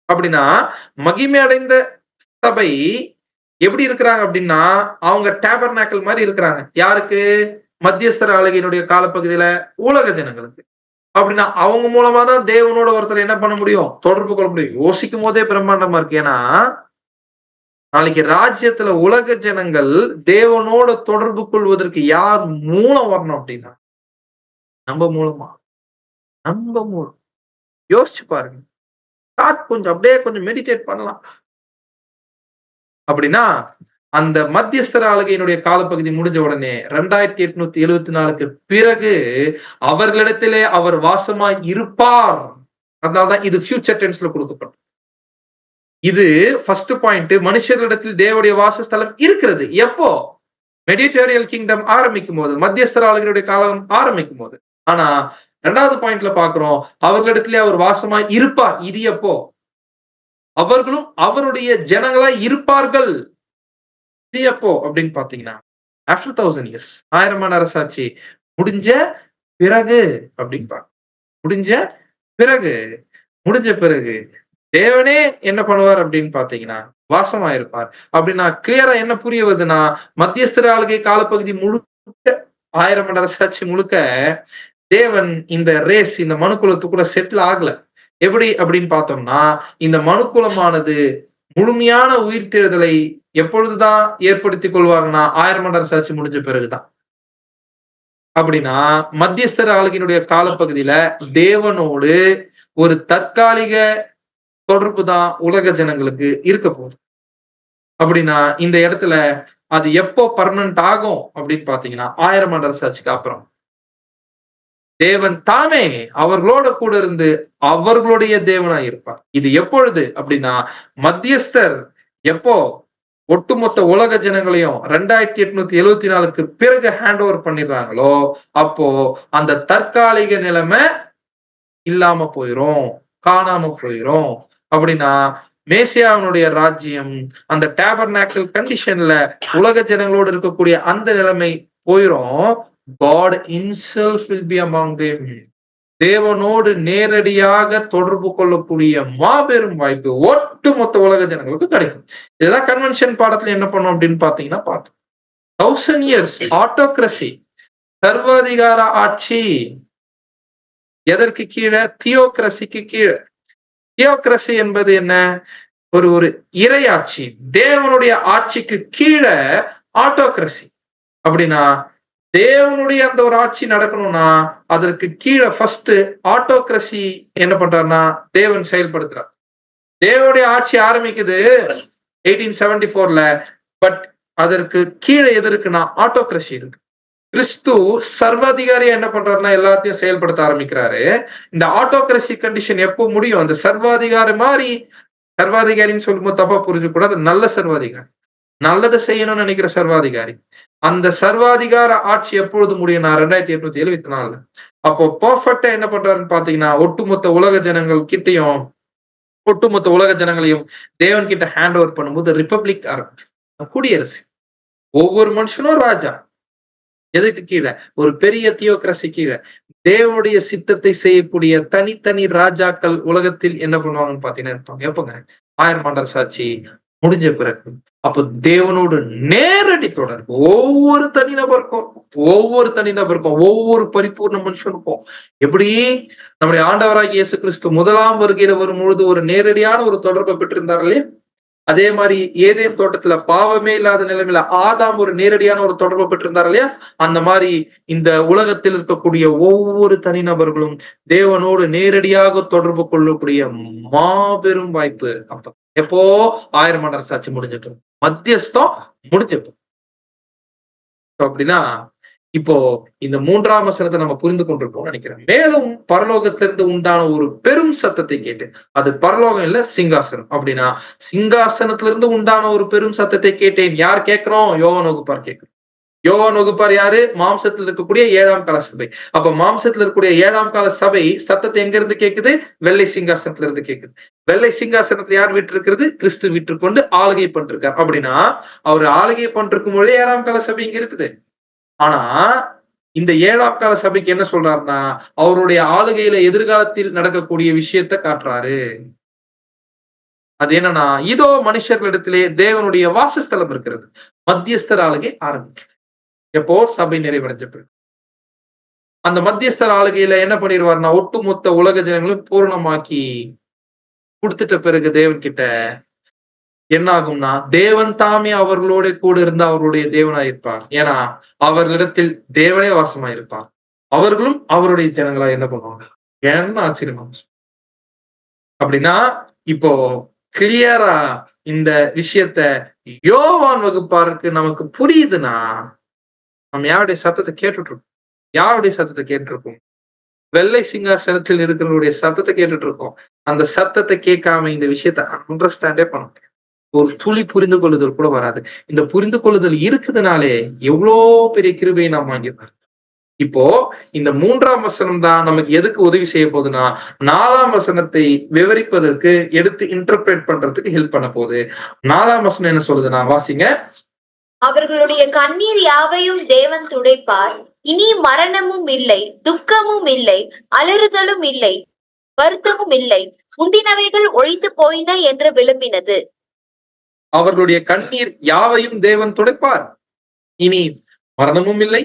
அப்படின்னா மகிமை அடைந்த சபை எப்படி இருக்கிறாங்க அப்படின்னா அவங்க டேபர்நாக்கல் மாதிரி இருக்கிறாங்க. யாருக்கு? மத்தியஸ்தர் ஆளுகையினுடைய காலப்பகுதியில உலக ஜனங்களுக்கு. அப்படின்னா அவங்க மூலமா தான் தேவனோட ஒருத்தர் என்ன பண்ண முடியும்? தொடர்பு கொள்ள முடியும். யோசிக்கும் போதே பிரம்மாண்டமா இருக்கு. ஏன்னா நாளைக்கு ராஜ்யத்துல உலக ஜனங்கள் தேவனோட தொடர்பு கொள்வதற்கு யார் மூலம் வரணும் அப்படின்னா நம்ம மூலம். யோசிச்சு பாருங்க. கொஞ்சம் மெடிடேட் பண்ணலாம். அப்படின்னா அந்த மத்தியஸ்தர ஆளுகையினுடைய காலப்பகுதி முடிஞ்ச உடனே 2874 பிறகு அவர்களிடத்திலே அவர் வாசமாய் இருப்பார். அதனால்தான் இது ஃபியூச்சர் டென்ஸ்ல கொடுக்கப்படும். இது ஃபர்ஸ்ட் பாயிண்ட். மனுஷர்களிடத்தில் தேவனுடைய வாசஸ்தலம் இருக்கிறது. எப்போ? மெடிடேரியல் கிங்டம் ஆரம்பிக்கும் போது, மத்தியஸ்தர ஆளுகையுடைய காலம் ஆரம்பிக்கும் போது. ஆனா 2வது பாயிண்ட்ல பாக்குறோம் அவர்களிடத்திலே அவர் வாசமாய் இருப்பார். இது எப்போ? அவர்களும் அவருடைய ஜனங்களாய் இருப்பார்கள். இது எப்போ அப்படின்னு பாத்தீங்கன்னா ஆஃப்டர் 1000 years, 1000 ஆண்டு அரசாட்சி முடிஞ்ச பிறகு அப்படின்னு முடிஞ்ச பிறகு தேவனே என்ன பண்ணுவார் அப்படின்னு பாத்தீங்கன்னா வாசமாயிருப்பார். அப்படின்னா கிளியரா என்ன புரிய வருதுன்னா மத்தியஸ்தர ஆளுகை காலப்பகுதி முழுக்க 1000 ஆண்டு அரசாட்சி முழுக்க தேவன் இந்த ரேஸ், இந்த மனுக்குலத்துக்குள்ள செட்டில் ஆகல. எப்படி அப்படின்னு பார்த்தோம்னா இந்த மனுக்குலமானது முழுமையான உயிர்த்தெழுதலை எப்பொழுதுதான் ஏற்படுத்திக் கொள்வாங்கன்னா 1000 ஆண்டு அரசாட்சி முடிஞ்ச பிறகுதான். அப்படின்னா மத்தியஸ்தர ஆளுகையினுடைய காலப்பகுதியில தேவனோடு ஒரு தற்காலிக தொடர்பு தான் உலக ஜனங்களுக்கு இருக்க போகுது. அப்படின்னா இந்த இடத்துல அது எப்போ பர்மனன்ட் ஆகும் அப்படின்னு பாத்தீங்கன்னா 1000 ஆண்டு அரசாட்சிக்கு அப்புறம் தேவன் தாமே அவர்களோட கூட இருந்து அவர்களுடைய தேவனா இருப்பார். இது எப்பொழுது அப்படின்னா மத்தியஸ்தர் எப்போ ஒட்டுமொத்த உலக ஜனங்களையும் 2874 பிறகு ஹேண்ட் ஓவர் பண்ணிடுறாங்களோ அப்போ அந்த தற்காலிக நிலைமை இல்லாம போயிரும், காணாம போயிரும். அப்படின்னா மேசியாவினுடைய ராஜ்யம், அந்த டேபர்நாக்கிள் கண்டிஷன்ல உலக ஜனங்களோடு இருக்கக்கூடிய அந்த நிலைமை போயிரும். God himself will be among them. தேவனோடு நேரடியாக தொடர்பு கொள்ளக்கூடிய மாபெரும் வாய்ப்பு ஒட்டுமொத்த உலக ஜனங்களுக்கு கிடைக்கும். இதெல்லாம் கன்வென்ஷன் பாடத்துல என்ன பண்ணும் அப்படின்னு பாத்தீங்கன்னா பார்த்தோம். 1000 years ஆட்டோகிரசி, சர்வாதிகார ஆட்சி. எதற்கு கீழே? தியோகிரசிக்கு கீழே. தியோகிரசி என்பது என்ன? ஒரு இறையாட்சி, தேவனுடைய ஆட்சிக்கு கீழே ஆட்டோகிரசி. அப்படின்னா தேவனுடைய அந்த ஒரு ஆட்சி நடக்கணும்னா அதற்கு கீழே ஃபர்ஸ்ட் ஆட்டோகிரசி என்ன பண்றாருன்னா தேவன் செயல்படுத்துறார். தேவனுடைய ஆட்சி ஆரம்பிக்குது 1874ல. பட் அதற்கு கீழே எது இருக்குன்னா ஆட்டோகிரசி இருக்கு. கிறிஸ்து சர்வாதிகாரியா என்ன பண்றாருன்னா எல்லாத்தையும் செயல்படுத்த ஆரம்பிக்கிறாரு. இந்த ஆட்டோகிரசி கண்டிஷன் எப்போ முடியும்? அந்த சர்வாதிகாரி மாதிரி, சர்வாதிகாரின்னு சொல்லும்போது தப்பா புரிஞ்சுக்கூடாது, நல்ல சர்வாதிகாரி, நல்லதை செய்யணும்னு நினைக்கிற சர்வாதிகாரி. அந்த சர்வாதிகார ஆட்சி எப்பொழுது முடியும்? 2874. அப்போ பர்ஃபெக்டா என்ன பண்றாருன்னு பாத்தீங்கன்னா ஒட்டுமொத்த உலக ஜனங்கள் கிட்டையும், ஒட்டுமொத்த உலக ஜனங்களையும் தேவன் கிட்ட ஹேண்ட் ஓவர் பண்ணும்போது ரிப்பப்ளிக் குடியரசு. ஒவ்வொரு மனுஷனும் ராஜா. எதுக்கு கீழே? ஒரு பெரிய தியோகிரசி கீழே. தேவனுடைய சித்தத்தை செய்யக்கூடிய தனித்தனி ராஜாக்கள் உலகத்தில் என்ன பண்ணுவாங்கன்னு பாத்தீங்கன்னா இருப்பாங்க. எப்பங்க? 1000 ஆண்டு அரசாட்சி முடிஞ்ச பிறகு. அப்ப தேவனோடு நேரடி தொடர்பு ஒவ்வொரு தனிநபருக்கும், ஒவ்வொரு பரிபூர்ண மனுஷனுக்கும். எப்படி நம்முடைய ஆண்டவராகிய இயேசு கிறிஸ்து முதலாம் வருகையில வரும்பொழுது ஒரு நேரடியான ஒரு தொடர்பை பெற்றிருந்தார் இல்லையா? அதே மாதிரி ஏதேன் தோட்டத்துல பாவமே இல்லாத நிலைமையில ஆதாம் ஒரு நேரடியான ஒரு தொடர்பை பெற்றிருந்தார் இல்லையா? அந்த மாதிரி இந்த உலகத்தில் இருக்கக்கூடிய ஒவ்வொரு தனிநபர்களும் தேவனோடு நேரடியாக தொடர்பு கொள்ளக்கூடிய மாபெரும் வாய்ப்பு. அப்ப எப்போ? 1000 ஆண்டு அரசாட்சி முடிஞ்சிட்டு, மத்தியஸ்தம் முடிஞ்சிட்டு. அப்படின்னா இப்போ இந்த 3ஆம் வசனத்தை நம்ம புரிந்து கொண்டிருக்கோம்னு நினைக்கிறேன். மேலும் பரலோகத்திலிருந்து உண்டான ஒரு பெரும் சத்தத்தை கேட்டு, அது பரலோகம் இல்ல, சிங்காசனம். அப்படின்னா சிங்காசனத்திலிருந்து உண்டான ஒரு பெரும் சத்தத்தை கேட்டேன். யார் கேட்கிறோம்? யோவான் வகுப்பார் கேட்கிறோம். யோவான் வகுப்பார் யாரு? மாம்சத்தில் இருக்கக்கூடிய 7ஆம் கால சபை. அப்ப மாம்சத்தில் இருக்கக்கூடிய 7ஆம் கால சபை சத்தத்தை எங்க இருந்து கேக்குது? வெள்ளை சிங்காசனத்துல இருந்து கேக்குது. வெள்ளை சிங்காசனத்துல யார் வீட்டு இருக்கிறது? கிறிஸ்து வீட்டு கொண்டு ஆளுகை பண்ணிருக்காரு. அப்படின்னா அவர் ஆளுகை பண்ணிருக்கும் பொழுது 7ஆம் கால சபை இங்க இருக்குது. ஆனா இந்த 7ஆம் கால சபைக்கு என்ன சொல்றாருன்னா அவருடைய ஆளுகையில எதிர்காலத்தில் நடக்கக்கூடிய விஷயத்த காட்டுறாரு. அது என்னன்னா, இதோ மனுஷர்களிடத்திலே தேவனுடைய வாசஸ்தலம் இருக்கிறது, மத்தியஸ்தர் ஆளுகை ஆரம்பிக்கும். எப்போ? சபை நிறைவடைஞ்ச பிறகு. அந்த மத்தியஸ்தர் ஆளுகையில என்ன பண்ணிடுவாருன்னா ஒட்டுமொத்த உலக ஜனங்களும் பூரணமாக்கி கொடுத்துட்ட பிறகு தேவன் கிட்ட என்ன ஆகும்னா தேவன் தாமே அவர்களோட கூட இருந்து அவருடைய தேவனாயிருப்பார். ஏன்னா அவர்களிடத்தில் தேவனே வாசமாயிருப்பார். அவர்களும் அவருடைய ஜனங்களா என்ன பண்ணுவாங்க? என்ன ஆச்சரியமா. அப்படின்னா இப்போ கிளியரா இந்த விஷயத்த யோவான் வகுப்பாருக்கு நமக்கு புரியுதுன்னா நம்ம யாருடைய சத்தத்தை கேட்டுட்டு இருக்கோம்? யாருடைய சத்தத்தை கேட்டிருக்கோம்? வெள்ளை சிங்காசனத்தில் இருக்கிறவருடைய சத்தத்தை கேட்டுட்டு இருக்கோம். அந்த சத்தத்தை கேட்காம இந்த விஷயத்த அண்டர்ஸ்டாண்டே பண்ண முடியாது. ஒரு துளி புரிந்து கொள்ளுதல் கூட வராது. இந்த புரிந்து கொள்ளுதல் இருக்குதுனாலே எவ்வளோ பெரிய கிருபையை நாம் வாங்கியிருப்பார். இப்போ இந்த 3ஆம் வசனம் தான் நமக்கு எதுக்கு உதவி செய்ய போகுதுன்னா 4ஆம் வசனத்தை விவரிப்பதற்கு, எடுத்து இன்டர்பிரேட் பண்றதுக்கு ஹெல்ப் பண்ண போகுது. 4ஆம் வசனம் என்ன சொல்லுதுன்னா, வாசிங்க. அவர்களுடைய கண்ணீர் யாவையும் தேவன் துடைப்பார். இனி மரணமும் இல்லை, துக்கமும் இல்லை, அலறுதலும் இல்லை, வருத்தமும் இல்லை, முந்தினவைகள் ஒழித்து போயின என்று விளம்பினது. அவர்களுடைய கண்ணீர் யாவையும் தேவன் துடைப்பார். இனி மரணமும் இல்லை,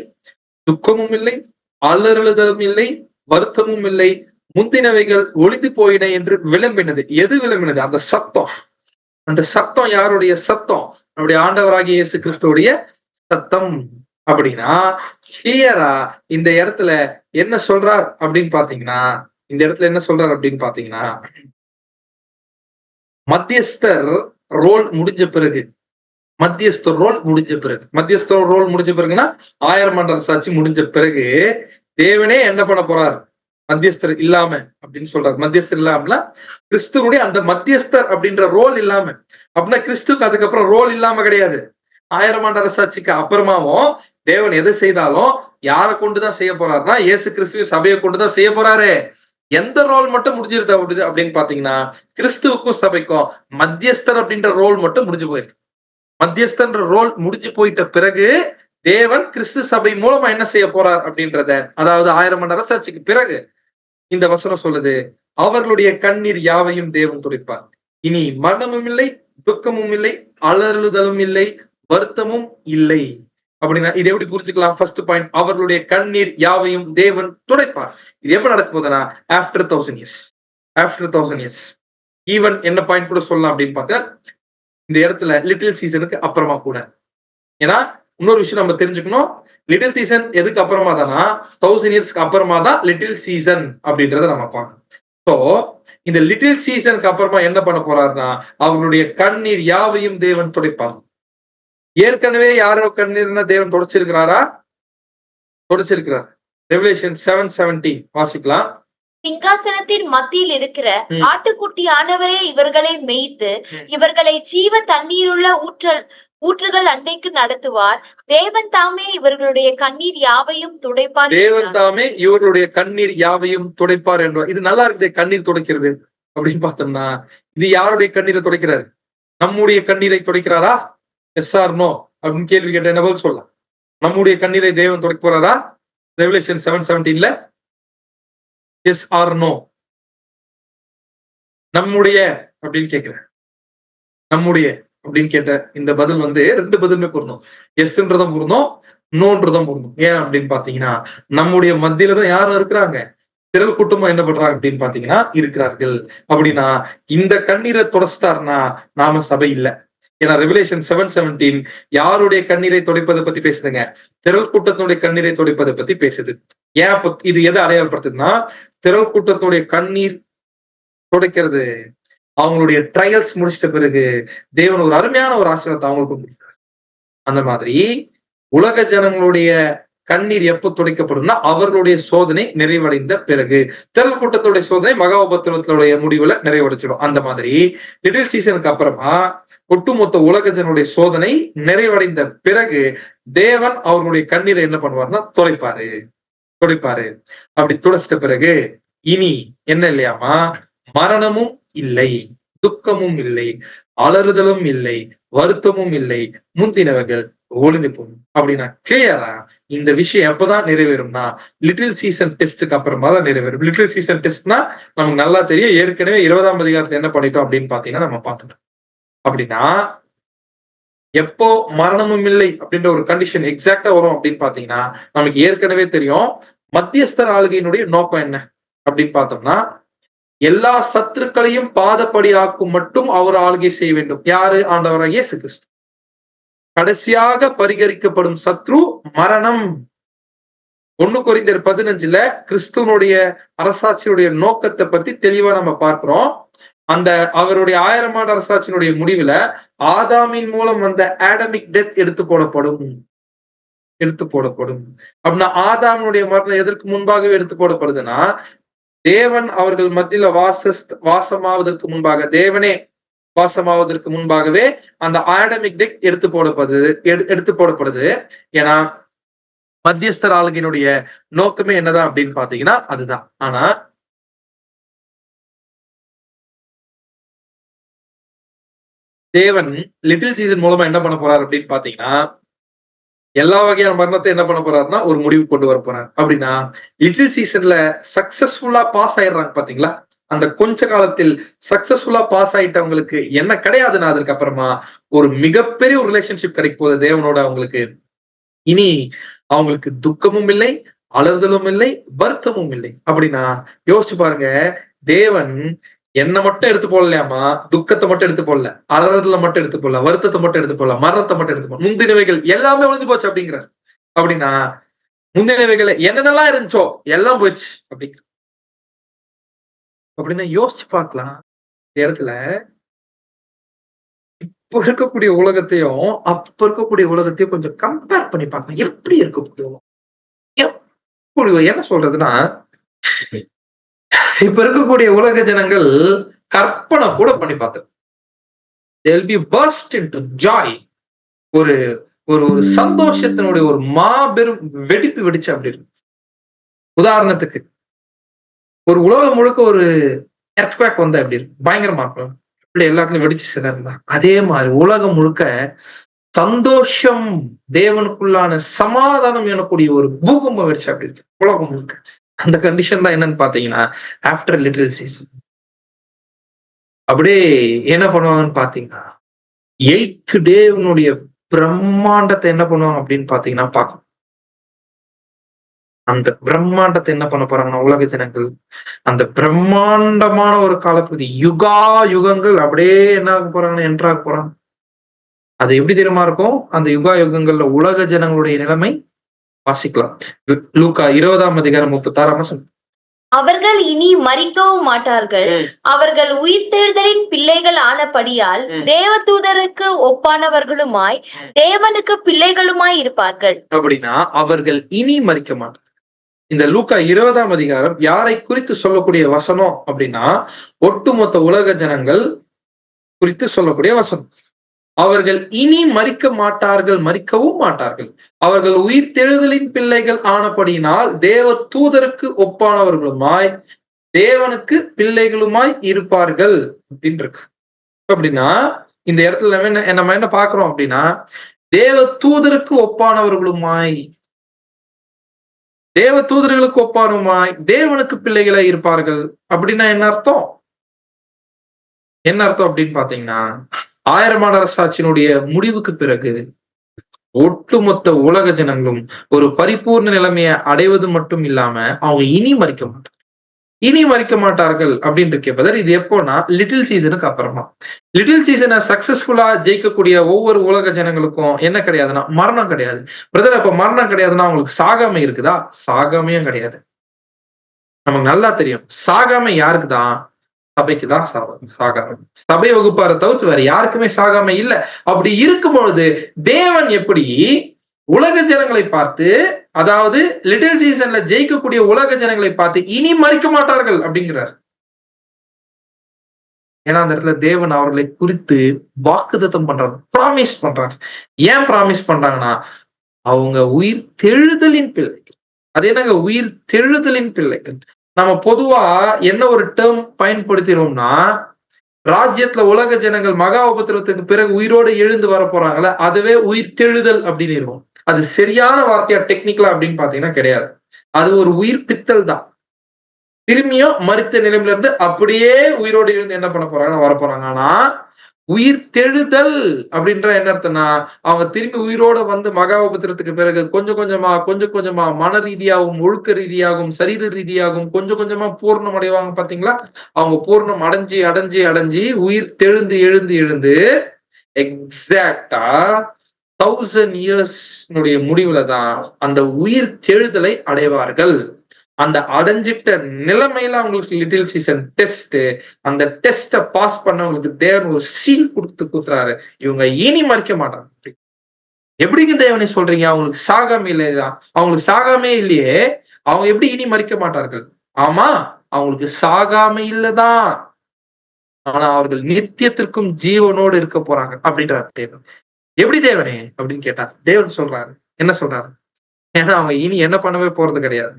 துக்கமும் இல்லை, அலறுதலும் இல்லை, வருத்தமும் இல்லை, முந்தினவைகள் ஒழிந்து போயின என்று விளம்பினது. எது விளம்பினது? அந்த சத்தம். அந்த சத்தம் யாருடைய சத்தம்? நம்முடைய ஆண்டவராகிய இயேசு கிறிஸ்துவுடைய சத்தம். அப்படின்னா கிளியரா இந்த இடத்துல என்ன சொல்றார் அப்படின்னு பாத்தீங்கன்னா, மத்தியஸ்தர் ரோல் முடிஞ்ச பிறகு, மத்தியஸ்தர் ரோல் முடிஞ்ச பிறகுன்னா 1000 ஆண்டு அரசாட்சி முடிஞ்ச பிறகு தேவனே என்ன பண்ண போறார்? மத்தியஸ்தர் இல்லாம அப்படின்னு சொல்றாரு. மத்தியஸ்தர் இல்லாம கிறிஸ்துவனுடைய அந்த மத்தியஸ்தர் அப்படின்ற ரோல் இல்லாம, அப்படின்னா கிறிஸ்துக்கு அதுக்கப்புறம் ரோல் இல்லாம கிடையாது. 1000 ஆண்டு அரசாட்சிக்கு அப்புறமாவும் தேவன் எதை செய்தாலும் யாரை கொண்டுதான் செய்ய போறாருன்னா இயேசு கிறிஸ்துவ சபையை கொண்டுதான் செய்ய போறாரு. எந்த ரோல் மட்டும் முடிஞ்சிருது அப்படின்னு பாத்தீங்கன்னா, கிறிஸ்துவுக்கும் சபைக்கும் மத்தியஸ்தர் அப்படின்ற ரோல் மட்டும் முடிஞ்சு போயிருக்கு. மத்தியஸ்தன்ற ரோல் முடிஞ்சு போயிட்ட பிறகு தேவன் கிறிஸ்து சபை மூலமா என்ன செய்ய போறார் அப்படின்றத, அதாவது 1000 ஆண்டு அரசாட்சிக்கு பிறகு இந்த வசனம் சொல்லுது, அவர்களுடைய கண்ணீர் யாவையும் தேவன் துடைப்பார். இனி மரணமும் இல்லை, துக்கமும் இல்லை, அலறுதலும் இல்லை, வருத்தமும் இல்லை. அப்படின்னா இது எப்படி புரிஞ்சுக்கலாம்? ஃபர்ஸ்ட் பாயிண்ட், அவர்களுடைய கண்ணீர் யாவையும் தேவன் துடைப்பார். இது எப்ப நடக்க போகுதுன்னா, after 1000 years. After 1000 years. Even என்ன பாயிண்ட் கூட சொல்லலாம் அப்படின்னு பார்த்தா, இந்த இடத்துல லிட்டில் சீசனுக்கு அப்புறமா கூட. ஏன்னா இன்னொரு விஷயம் நம்ம தெரிஞ்சுக்கணும், லிட்டில் சீசன் எதுக்கு அப்புறமா தானா, 1000 இயர்ஸ்க்கு அப்புறமா தான் லிட்டில் சீசன் அப்படின்றத நம்ம பார்க்கணும். ஸோ இந்த லிட்டில் சீசனுக்கு அப்புறமா என்ன பண்ண போறாருன்னா, அவர்களுடைய கண்ணீர் யாவையும் தேவன் துடைப்பார். ஏற்கனவே யாரோ கண்ணீர்னா தேவன் தொடச்சிருக்கிறாரா? தொடச்சிருக்கிறார். ரெவலேஷன் 7:17 வாசிக்கலாம். சிங்காசனத்தின் மத்தியில் இருக்கிற ஆட்டுக்குட்டியானவரே இவர்களை மேய்த்து இவர்களை ஜீவ தண்ணீருள்ள ஊற்றுகள் அண்டைக்கு நடத்துவார். தேவன் தாமே இவர்களுடைய கண்ணீர் யாவையும் துடைப்பார். தேவன் தாமே இவர்களுடைய கண்ணீர் யாவையும் துடைப்பார் என்றார். இது நல்லா இருக்குது, கண்ணீர் துடைக்கிறது அப்படின்னு பார்த்தோம்னா, இது யாருடைய கண்ணீரை துடைக்கிறாரு? நம்முடைய கண்ணீரை துடைக்கிறாரா? எஸ் ஆர் நோ அப்படின்னு கேள்வி கேட்ட என்ன பதில் சொல்லலாம்? நம்முடைய கண்ணீரை தேவன் துடைக்க போறாரா? Revelation 7:17 yes or no? நம்முடைய அப்படின்னு கேட்கிறேன். நம்முடைய அப்படின்னு கேட்ட இந்த பதில் ரெண்டு பதிலுமே பொருந்தும். எஸ்ன்றதும் பொருந்தும், நோன்றதும் பொருந்தும். ஏன் அப்படின்னு பாத்தீங்கன்னா, நம்முடைய மத்தியில தான் யாரும் இருக்கிறாங்க, திரள் கூட்டமா என்ன பண்றாங்க அப்படின்னு பாத்தீங்கன்னா இருக்கிறார்கள். அப்படின்னா இந்த கண்ணீரை தொடச்சிட்டாருன்னா நாம சபை இல்லை. ஏன்னா ரெவலேஷன் 7:17 யாருடைய கண்ணீரை துடைப்பதை பத்தி பேசுதுங்க? திரள் கூட்டத்தினுடைய கண்ணீரை துடைப்பதை பத்தி பேசுது. ஏன் இது எதை அடையாளப்படுத்துதுன்னா, திரள் கூட்டத்தினுடைய கண்ணீர் துடைக்கிறது அவங்களுடைய ட்ரையல்ஸ் முடிச்சிட்ட பிறகு தேவன் ஒரு அருமையான ஒரு ஆசீர்வாதத்தை அவங்களுக்கு கொடுக்கிறார். அந்த மாதிரி உலக ஜனங்களுடைய கண்ணீர் எப்போ துடைக்கப்படும்னா, அவர்களுடைய சோதனை நிறைவடைந்த பிறகு. திரள் கூட்டத்துடைய சோதனை மகா உபத்திரவத்தினுடைய முடிவுல நிறைவடைச்சிடும். அந்த மாதிரி லிட்டில் சீசனுக்கு அப்புறமா ஒட்டுமொத்த உலக ஜனுடைய சோதனை நிறைவடைந்த பிறகு தேவன் அவர்களுடைய கண்ணீரை என்ன பண்ணுவார்னா துடைப்பாரு. அப்படி துடைச்சிட்ட பிறகு இனி என்ன இல்லையாமா, மரணமும் இல்லை, துக்கமும் இல்லை, அலறுதலும் இல்லை, வருத்தமும் இல்லை, முந்தினவர்கள் ஒளிந்து போகும். அப்படின்னா கிளியரா இந்த விஷயம் எப்பதான் நிறைவேறும்னா, லிட்டில் சீசன் டெஸ்ட்டுக்கு அப்புறமா தான் நிறைவேறும். லிட்டில் சீசன் டெஸ்ட்னா நமக்கு நல்லா தெரியும். ஏற்கனவே 20ஆம் அதிகாரத்துல என்ன பண்ணிட்டோம் அப்படின்னு பாத்தீங்கன்னா நம்ம பார்த்துட்டோம். அப்படின்னா எப்போ மரணமும் இல்லை அப்படின்ற ஒரு கண்டிஷன் எக்ஸாக்டா வரும் அப்படின்னு பாத்தீங்கன்னா, நமக்கு ஏற்கனவே தெரியும் மத்தியஸ்தர் ஆளுகையினுடைய நோக்கம் என்ன அப்படின்னு பார்த்தோம்னா, எல்லா சத்துருக்களையும் பாதப்படி ஆக்கும் மட்டும் அவர் ஆளுகை செய்ய வேண்டும். யாரு? ஆண்டவராகிய இயேசு கிறிஸ்து. கடைசியாக பரிகரிக்கப்படும் சத்ரு மரணம். 1 கொரிந்தியர் 15 கிறிஸ்துவனுடைய அரசாட்சியுடைய நோக்கத்தை பத்தி தெளிவா நம்ம பார்க்கிறோம். அந்த அவருடைய 1000 ஆண்டு அரசாட்சியினுடைய முடிவுல ஆதாமின் மூலம் வந்த ஆடமிக் டெத் எடுத்து போடப்படும். அப்படின்னா ஆதாமுடைய மரணம் எதற்கு முன்பாகவே எடுத்து போடப்படுதுன்னா, தேவன் அவர்கள் மத்தியில வாசமாவதற்கு முன்பாக, தேவனே வாசமாவதற்கு முன்பாகவே அந்த ஆடமிக் டெத் எடுத்து போடப்படுது. ஏன்னா மத்தியஸ்தர் ஆளுகையினுடைய நோக்கமே என்னதான் அப்படின்னு பாத்தீங்கன்னா அதுதான். ஆனா தேவன் லிட்டில் சீசன் மூலமா என்ன பண்ண போறாரு அப்படின்னு பாத்தீங்கன்னா, எல்லா வகையான மரணத்தை என்ன பண்ண போறாருன்னா ஒரு முடிவு கொண்டு வர போறாரு. அப்படின்னா லிட்டில் சீசன்ல சக்சஸ்ஃபுல்லா பாஸ் ஆயிடுறாங்க பாத்தீங்களா, அந்த கொஞ்ச காலத்தில் சக்சஸ்ஃபுல்லா பாஸ் ஆயிட்டவங்களுக்கு என்ன கிடையாதுன்னா, அதுக்கு அப்புறமா ஒரு மிகப்பெரிய ஒரு ரிலேஷன்ஷிப் கிடைக்க போகுது தேவனோட. அவங்களுக்கு இனி அவங்களுக்கு துக்கமும் இல்லை, அலறுதலும் இல்லை, வருத்தமும் இல்லை. அப்படின்னா யோசிச்சு பாருங்க, தேவன் என்ன மட்டும் எடுத்து போடலையாமா, துக்கத்தை மட்டும் எடுத்து போடல, அலறுதல மட்டும் எடுத்து போடல, வருத்தத்தை மட்டும் எடுத்து போடல, மரணத்தை மட்டும் எடுத்து போடல, முந்தினவைகள் எல்லாமே ஒழிஞ்சு போச்சு அப்படிங்கிறார். அப்படின்னா முந்தினவைகள் என்னென்னலாம் இருந்துச்சோ எல்லாம் போயிடுச்சு அப்படிங்கிற. அப்படின்னா யோசிச்சு பார்க்கலாம், இந்த இடத்துல இப்ப இருக்கக்கூடிய உலகத்தையும் அப்ப இருக்கக்கூடிய உலகத்தையும் கொஞ்சம் கம்பேர் பண்ணி பார்க்கலாம். எப்படி இருக்கக்கூடிய எப்படி என்ன சொல்றதுன்னா, இப்ப இருக்கக்கூடிய உலக ஜனங்கள் கற்பனை கூட பண்ணி பார்த்து ஒரு ஒரு ஒரு சந்தோஷத்தினுடைய ஒரு மாபெரும் வெடிப்பு வெடிச்சு அப்படி இருக்கு. உதாரணத்துக்கு ஒரு உலகம் முழுக்க ஒரு எர்த்குவேக் வந்தா எப்படி இருக்கும்? பயங்கரமா இருக்கும். இப்படி எல்லாத்துலயும் வெடிச்சு சிதறந்தா. அதே மாரி உலகம் முழுக்க சந்தோஷம், தேவனுக்குள்ளான சமாதானம் எனக்கூடிய ஒரு பூகம்பம் வெடிச்சா எப்படி இருக்கு? உலகம் முழுக்க. அந்த கண்டிஷன் தான் என்னன்னு பார்த்தீங்கன்னா, ஆஃப்டர் லிட்டில் சீசன். அப்படியே என்ன பண்ணுவாங்கன்னு பார்த்தீங்கன்னா, 8த் டேவினுடைய பிரம்மாண்டத்த என்ன பண்ணுவாங்க அப்படின்னு பார்த்தீங்கன்னா, அந்த பிரம்மாண்டத்த என்ன பண்ண போறாங்கன்னா, உலக ஜனங்கள் அந்த பிரம்மாண்டமான ஒரு காலப்பகுதி, யுகா யுகங்கள் அப்படியே என்ன ஆக போறாங்கன்னா, என்டர் ஆக போறாங்க. அது எப்படி தெரியுமா இருக்கும்? அந்த யுகா யுகங்கள்ல உலக ஜனங்களுடைய நிலைமை வாசிக்கலாம். லூக்கா 20ஆம் அதிகாரம் 36ஆம் வசனம். அவர்கள் இனி மரிக்கவும் மாட்டார்கள். அவர்கள் உயிர்த்தெழுதலின் பிள்ளைகள் ஆனபடியால் தேவதூதருக்கு ஒப்பானவர்களுமாய் தேவனுக்கு பிள்ளைகளுமாய் இருப்பார்கள். அப்படின்னா அவர்கள் இனி மரிக்க மாட்டார்கள். இந்த லூக்கா 20ஆம் அதிகாரம் யாரை குறித்து சொல்லக்கூடிய வசனம் அப்படின்னா, ஒட்டுமொத்த உலக ஜனங்கள் குறித்து சொல்லக்கூடிய வசனம். அவர்கள் இனி மரிக்க மாட்டார்கள், மரிக்கவும் மாட்டார்கள். அவர்கள் உயிர்த்தெழுதலின் பிள்ளைகள் ஆனபடியினால் தேவ தூதருக்கு ஒப்பானவர்களுமாய் தேவனுக்கு பிள்ளைகளுமாய் இருப்பார்கள் அப்படின்னு இருக்கு. அப்படின்னா இந்த இடத்துல நம்ம என்ன பார்க்கிறோம் அப்படின்னா, தேவ தூதருக்கு ஒப்பானவர்களுமாய், தேவ தூதர்களுக்கு ஒப்பானவருமாய் தேவனுக்கு பிள்ளைகளா இருப்பார்கள். அப்படின்னா என்ன அர்த்தம்? என்ன அர்த்தம் அப்படின்னு பாத்தீங்கன்னா, 1000 ஆண்டு அரசாட்சியினுடைய முடிவுக்கு பிறகு ஒட்டுமொத்த உலக ஜனங்களும் ஒரு பரிபூர்ண நிலைமையை அடைவது மட்டும் இல்லாம அவங்க இனி மரிக்க மாட்டார்கள். இனி மரிக்க மாட்டார்கள் அப்படின்னு இருக்க பதில் இது எப்போனா லிட்டில் சீசனுக்கு அப்புறமா. லிட்டில் சீசனை சக்சஸ்ஃபுல்லா ஜெயிக்கக்கூடிய ஒவ்வொரு உலக ஜனங்களுக்கும் என்ன கிடையாதுன்னா மரணம் கிடையாது. பிரதர் அப்ப மரணம் கிடையாதுன்னா அவங்களுக்கு சாகாமை இருக்குதா? சாகாமையும் கிடையாது. நமக்கு நல்லா தெரியும். சாகாமை யாருக்கு தான்? சபைக்கு தான் சாகாமை. சபை வகுப்பாரை தவிர்த்து வேற யாருக்குமே சாகாமை இல்ல. அப்படி இருக்கும் பொழுது தேவன் எப்படி உலக ஜனங்களை பார்த்து, அதாவது லிட்டில் சீசன்ல ஜெயிக்கக்கூடிய உலக ஜனங்களை பார்த்து இனி மரிக்க மாட்டார்கள் அப்படிங்கிறார். ஏன்னா அந்த இடத்துல தேவன் அவர்களை குறித்து வாக்குத்தத்தம் பண்றாரு, ப்ராமிஸ் பண்றாரு. ஏன் ப்ராமிஸ் பண்றாங்கன்னா, அவங்க உயிர் தெழுதலின் பிள்ளைகள். அது என்னங்க உயிர் தெழுதலின் பிள்ளைகள்? நம்ம பொதுவா என்ன ஒரு டேர்ம் பயன்படுத்திடுவோம்னா, ராஜ்யத்துல உலக ஜனங்கள் மகா உபத்திரவத்துக்கு பிறகு உயிரோடு எழுந்து வர போறாங்கல்ல, அதுவே உயிர் தெழுதல் அப்படின்னு இருக்கும். அது சரியான வார்த்தையா டெக்னிக்கலா அப்படின்னு பாத்தீங்கன்னா கிடையாது. அது ஒரு உயிர்ப்பித்தல் தான். திரும்பியும் மரித்த நிலைமையில இருந்து அப்படியே உயிரோடு எழுந்து என்ன பண்ண போறாங்கன்னா வர போறாங்க. ஆனா உயிர் தெழுதல் அப்படின்ற என்ன அர்த்தம்னா, அவங்க திரும்பி உயிரோட வந்து மகா உபத்திரத்துக்கு பிறகு கொஞ்சம் கொஞ்சமா மன ரீதியாகவும், ஒழுக்க ரீதியாகவும், சரீர ரீதியாகவும் கொஞ்சம் கொஞ்சமா பூர்ணம் அடைவாங்க பாத்தீங்களா? அவங்க பூர்ணம் அடைஞ்சு அடைஞ்சு அடைஞ்சு உயிர் தெழுந்து எழுந்து எழுந்து எக்ஸாக்டா 1000 இயர்ஸ் முடிவுல தான் அந்த உயிர் தெழுதலை அடைவார்கள். அந்த அடைஞ்சிட்ட நிலைமையில அவங்களுக்கு லிட்டில் சீசன் டெஸ்ட், அந்த டெஸ்ட பாஸ் பண்ணவங்களுக்கு தேவன் ஒரு சீல் கொடுத்து குத்துறாரு. இவங்க இனி மறிக்க மாட்டாங்க. எப்படிங்க தேவனை சொல்றீங்க? அவங்களுக்கு சாகாம இல்லையா? அவங்களுக்கு சாகாமே இல்லையே, அவங்க எப்படி இனி மறிக்க மாட்டார்கள்? ஆமா, அவங்களுக்கு சாகாம இல்லதான். ஆனா அவர்கள் நித்தியத்திற்கும் ஜீவனோடு இருக்க போறாங்க அப்படின்றார் தேவன். எப்படி தேவனே அப்படின்னு கேட்டா தேவன் சொல்றாரு, என்ன சொல்றாரு? ஏன்னா அவங்க இனி என்ன பண்ணவே போறது கிடையாது.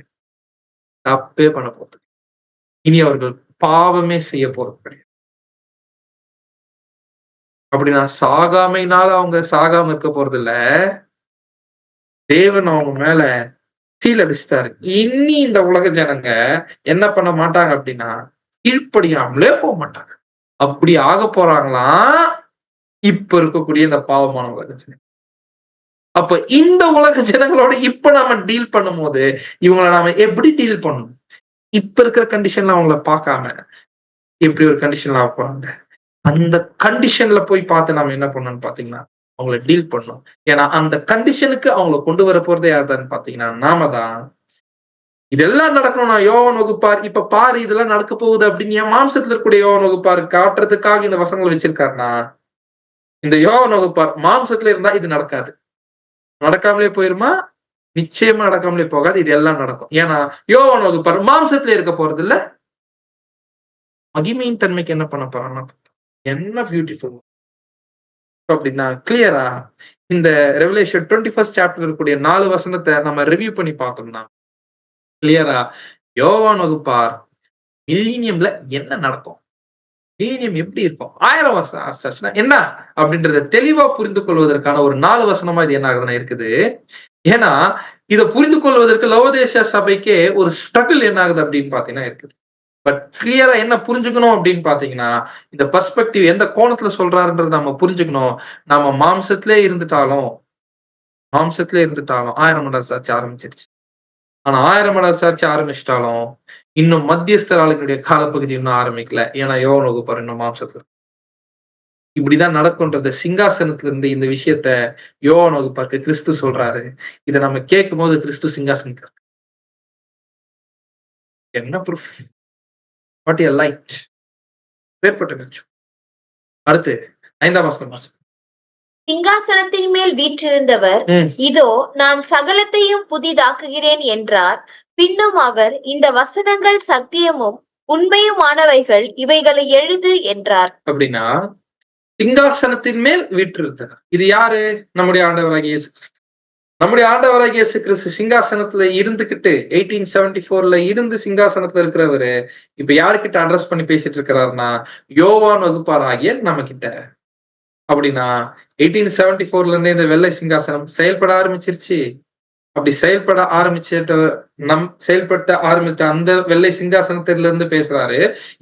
தப்பே பண்ண போறது. இனி அவர்கள் பாவமே செய்ய போறது கிடையாது. அப்படின்னா சாகாமைனால அவங்க சாகாம இருக்க போறது இல்ல. தேவன் அவங்க மேல சீல் அடிச்சிட்டாரு. இனி இந்த உலக ஜனங்க என்ன பண்ண மாட்டாங்க அப்படின்னா கீழ்ப்படியாமலே போக மாட்டாங்க. அப்படி ஆக போறாங்களாம் இப்ப இருக்கக்கூடிய இந்த பாவமான உலக ஜனங்க. அப்ப இந்த உலக ஜனங்களோட இப்ப நாம டீல் பண்ணும் போது இவங்களை நாம எப்படி டீல் பண்ணணும்? இப்ப இருக்கிற கண்டிஷன்ல அவங்கள பார்க்காம எப்படி ஒரு கண்டிஷன்ல ஆக போறாங்க. அந்த கண்டிஷன்ல போய் பார்த்து நாம என்ன பண்ணணும்னு பாத்தீங்கன்னா அவங்கள டீல் பண்ணணும். ஏன்னா அந்த கண்டிஷனுக்கு அவங்களை கொண்டு வர போறதே யாருதான்னு பாத்தீங்கன்னா நாம தான். இதெல்லாம் நடக்கணும்னா யோவான் வகுப்பார் இப்ப பாரு இதெல்லாம் நடக்க போகுது அப்படின்னு என் மாம்சத்துல இருக்கக்கூடிய யோவான் வகுப்பார் காட்டுறதுக்காக இந்த வசங்களை வச்சிருக்காருன்னா, இந்த யோவான் வகுப்பார் மாம்சத்துல இருந்தா இது நடக்காது. நடக்காமலே போயிருமா? நிச்சயமா நடக்காமலே போகாது. இது எல்லாம் நடக்கும். ஏன்னா யோவான் வகுப்பார் மாம்சத்துல இருக்க போறது இல்ல, மகிமையின் தன்மைக்கு என்ன பண்ண போறான்னா என்ன பியூட்டிஃபுல் அப்படின்னா கிளியரா இந்த ரெவலேஷன் 21st சாப்டர் இருக்கக்கூடிய 4 வசனத்தை நம்ம ரிவ்யூ பண்ணி பார்த்தோம்னா கிளியரா யோவான் வகுப்பார் மில்லினியம்ல என்ன நடக்கும், மில்லினியம் எப்படி இருக்கும், 1000 வருஷம் ஆச்சுன்னா என்ன அப்படின்றத தெளிவா புரிந்து கொள்வதற்கான ஒரு 4 வசனமா இது என்ன ஆகுதுன்னா இருக்குது. ஏன்னா இத புரிந்து கொள்வதற்கு லவோதேசியா சபைக்கே ஒரு ஸ்ட்ரகிள் என்ன ஆகுது அப்படின்னு பாத்தீங்கன்னா இருக்குது. பட் கிளியரா என்ன புரிஞ்சுக்கணும் அப்படின்னு பாத்தீங்கன்னா, இந்த பெர்ஸ்பெக்டிவ் எந்த கோணத்துல சொல்றாருன்றத நம்ம புரிஞ்சுக்கணும். நம்ம மாம்சத்திலே இருந்துட்டாலும் 1000 மடங்கு சாட்சி ஆரம்பிச்சிருச்சு. ஆனா 1000 மடங்கு சாட்சி ஆரம்பிச்சிட்டாலும், இன்னும் மத்தியஸ்தர் ஆளுகளுடைய காலப்பகுதி இன்னும் ஆரம்பிக்கல. ஏன்னா யோவான் வகுப்பார் இன்னும் மாம்சத்துல. இப்படிதான் நடக்கும்ன்றத சிங்காசனத்துல இருந்து இந்த விஷயத்த யோவான் வகுப்பாருக்கு கிறிஸ்து சொல்றாரு. இத நம்ம கேட்கும்போது கிறிஸ்து சிங்காசனத்துல என்ன ப்ரூஃப்? What a light! வேறுபட்ட வெளிச்சம். அடுத்து 5ஆம் வசனம் வாசிங்க. சிங்காசனத்தின் மேல் வீற்றிருந்தவர், இதோ நான் சகலத்தையும் புதிதாக்குகிறேன் என்றார். பின்னும் அவர், இந்த வசனங்கள் சத்தியமும் உண்மையுமானவைகள், இவைகளை எழுது என்றார். அப்படின்னா சிங்காசனத்தின் மேல் வீற்றிருந்தவர். இது யாரு? நம்முடைய ஆண்டவராகிய இயேசு கிறிஸ்து. நம்முடைய ஆண்டவராகிய இயேசு கிறிஸ்து சிங்காசனத்துல இருந்துகிட்டு 1874ல இருந்து சிங்காசனத்துல இருக்கிறவரு இப்ப யாருக்கிட்ட அட்ரஸ் பண்ணி பேசிட்டு இருக்கிறாருன்னா, யோவான் வகுப்பார் ஆகிய நம்ம கிட்ட. அப்படின்னா 1874ல இருந்தே இந்த வெள்ளை சிங்காசனம் செயல்பட ஆரம்பிச்சிருச்சு. அப்படி செயல்பட்ட ஆரம்பித்த அந்த வெள்ளை சிங்காசனத்தில இருந்து பேசுறாரு.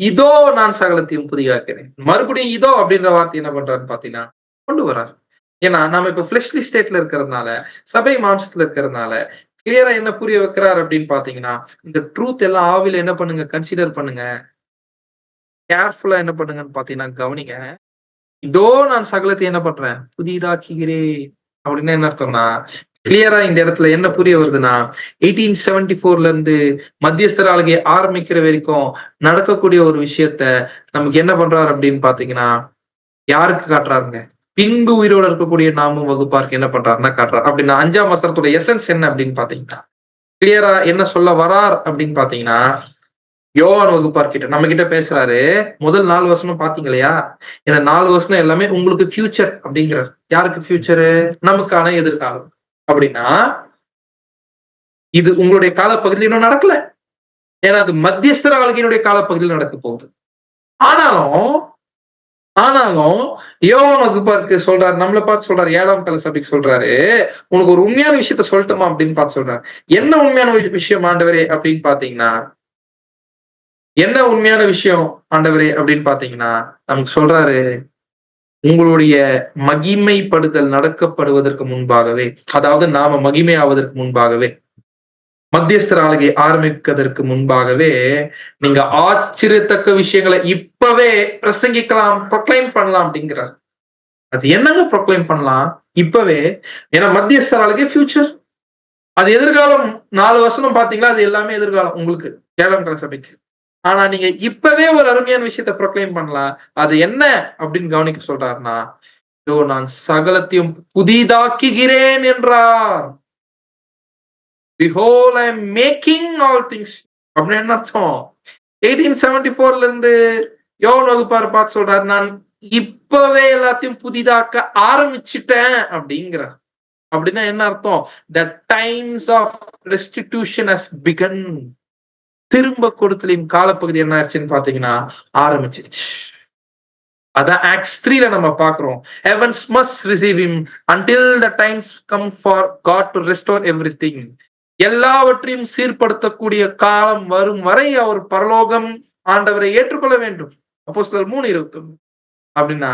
இதோ நான் சகலத்தையும் புதிதாக்கிறேன். மறுபடியும் இதோ அப்படின்ற வார்த்தை என்ன பண்றாருன்னு பாத்தீங்கன்னா கொண்டு வர்றாரு. ஏன்னா நம்ம இப்ப ஃபிளெஷ்லி ஸ்டேட்ல இருக்கிறதுனால, சபை மாம்சத்துல இருக்கிறதுனால கிளியரா என்ன புரிய வைக்கிறார் அப்படின்னு பாத்தீங்கன்னா, இந்த ட்ரூத் எல்லாம் ஆவில என்ன பண்ணுங்க, கன்சிடர் பண்ணுங்க, கேர்ஃபுல்லா என்ன பண்ணுங்கன்னு பாத்தீங்கன்னா கவனிங்க. இதோ நான் சகலத்தை என்ன பண்றேன், புதிதாக்குகிறேன் அப்படின்னு என்ன அர்த்தம்னா, கிளியரா இந்த இடத்துல என்ன புரிய வருதுன்னா, 1874ல இருந்து மத்தியஸ்தர் ஆளுகை ஆரம்பிக்கிற வரைக்கும் நடக்கக்கூடிய ஒரு விஷயத்த நமக்கு என்ன பண்றாரு அப்படின்னு பாத்தீங்கன்னா, யாருக்கு காட்டுறாருங்க? பின்பு உயிரோடு இருக்கக்கூடிய நாமும் வகுப்பாருக்கு என்ன பண்றாருன்னா காட்டுறாரு. அப்படின்னா 5ஆம் வசனத்தோட எசன்ஸ் என்ன அப்படின்னு பாத்தீங்கன்னா, கிளியரா என்ன சொல்ல வரார் அப்படின்னு பாத்தீங்கன்னா, யோவான் வகுப்பார் கிட்ட நம்ம கிட்ட பேசுறாரு. முதல் 4 வசனம் பாத்தீங்க இல்லையா? இந்த 4 வசனம் எல்லாமே உங்களுக்கு ஃபியூச்சர் அப்படிங்கிறார். யாருக்கு ஃபியூச்சரு? நமக்கான எதிர்காலம். அப்படின்னா இது உங்களுடைய காலப்பகுதியில் இன்னும் நடக்கல. ஏன்னா அது மத்தியஸ்தர் ஆளுகையினுடைய காலப்பகுதியில் நடக்க போகுது. ஆனாலும் யோவான் வகுப்பாருக்கு சொல்றாரு, நம்மள பார்த்து சொல்றாரு, 7ஆம் கால சபைக்கு சொல்றாரு, உனக்கு ஒரு உண்மையான விஷயத்த சொல்லட்டுமா அப்படின்னு பார்த்து சொல்றாரு. என்ன உண்மையான விஷயம் ஆண்டவரே அப்படின்னு பாத்தீங்கன்னா, என்ன உண்மையான விஷயம் ஆண்டவரே அப்படின்னு பாத்தீங்கன்னா, நமக்கு சொல்றாரு, உங்களுடைய மகிமைப்படுதல் நடக்கப்படுவதற்கு முன்பாகவே, அதாவது நாம மகிமை ஆவதற்கு முன்பாகவே, மத்தியஸ்தர் ஆளுகை ஆரம்பிப்பதற்கு முன்பாகவே நீங்க ஆச்சரியத்தக்க விஷயங்களை இப்பவே பிரசங்கிக்கலாம், ப்ரொக்ளைம் பண்ணலாம் அப்படிங்கிறார். அது என்னங்க ப்ரொக்ளைம் பண்ணலாம் இப்பவே? ஏன்னா மத்தியஸ்தர் ஆளுகை ஃபியூச்சர், அது எதிர்காலம். 4 வருஷம் பாத்தீங்களா, அது எல்லாமே எதிர்காலம் உங்களுக்கு 7ஆம் கால சபைக்கு. ஆனா நீங்க இப்பவே ஒரு அருமையான விஷயத்த ப்ரொக்ளைம் பண்ணலாம். அது என்ன அப்படின்னு கவனிக்க சொல்றாருன்னா, இதோ நான் சகலத்தையும் புதிதாக்குகிறேன் என்றார். Behold, I am making all things. அப்படின்னு என்ன அர்த்தம்? 1874ல இருந்து யோவான் வகுப்பார் பார்த்து சொல்றாரு, நான் இப்பவே எல்லாத்தையும் புதிதாக்க ஆரம்பிச்சிட்டேன் அப்படிங்கிறார். அப்படின்னா என்ன அர்த்தம்? The times of restitution has begun. திரும்ப கொடுத்தலின் காலப்பகுதி என்ன ஆச்சுன்னு பாத்தீங்கன்னா ஆரம்பிச்சிருச்சு. அதான் Acts 3ல நம்ம பாக்குறோம். Heavens must receive him until the times come for God to restore everything. எல்லாவற்றையும் சீர்படுத்தக்கூடிய காலம் வரும் வரை அவர் பரலோகம் ஆண்டவரை ஏற்றுக்கொள்ள வேண்டும். அப்போஸ்தலர் 3:21. அப்படின்னா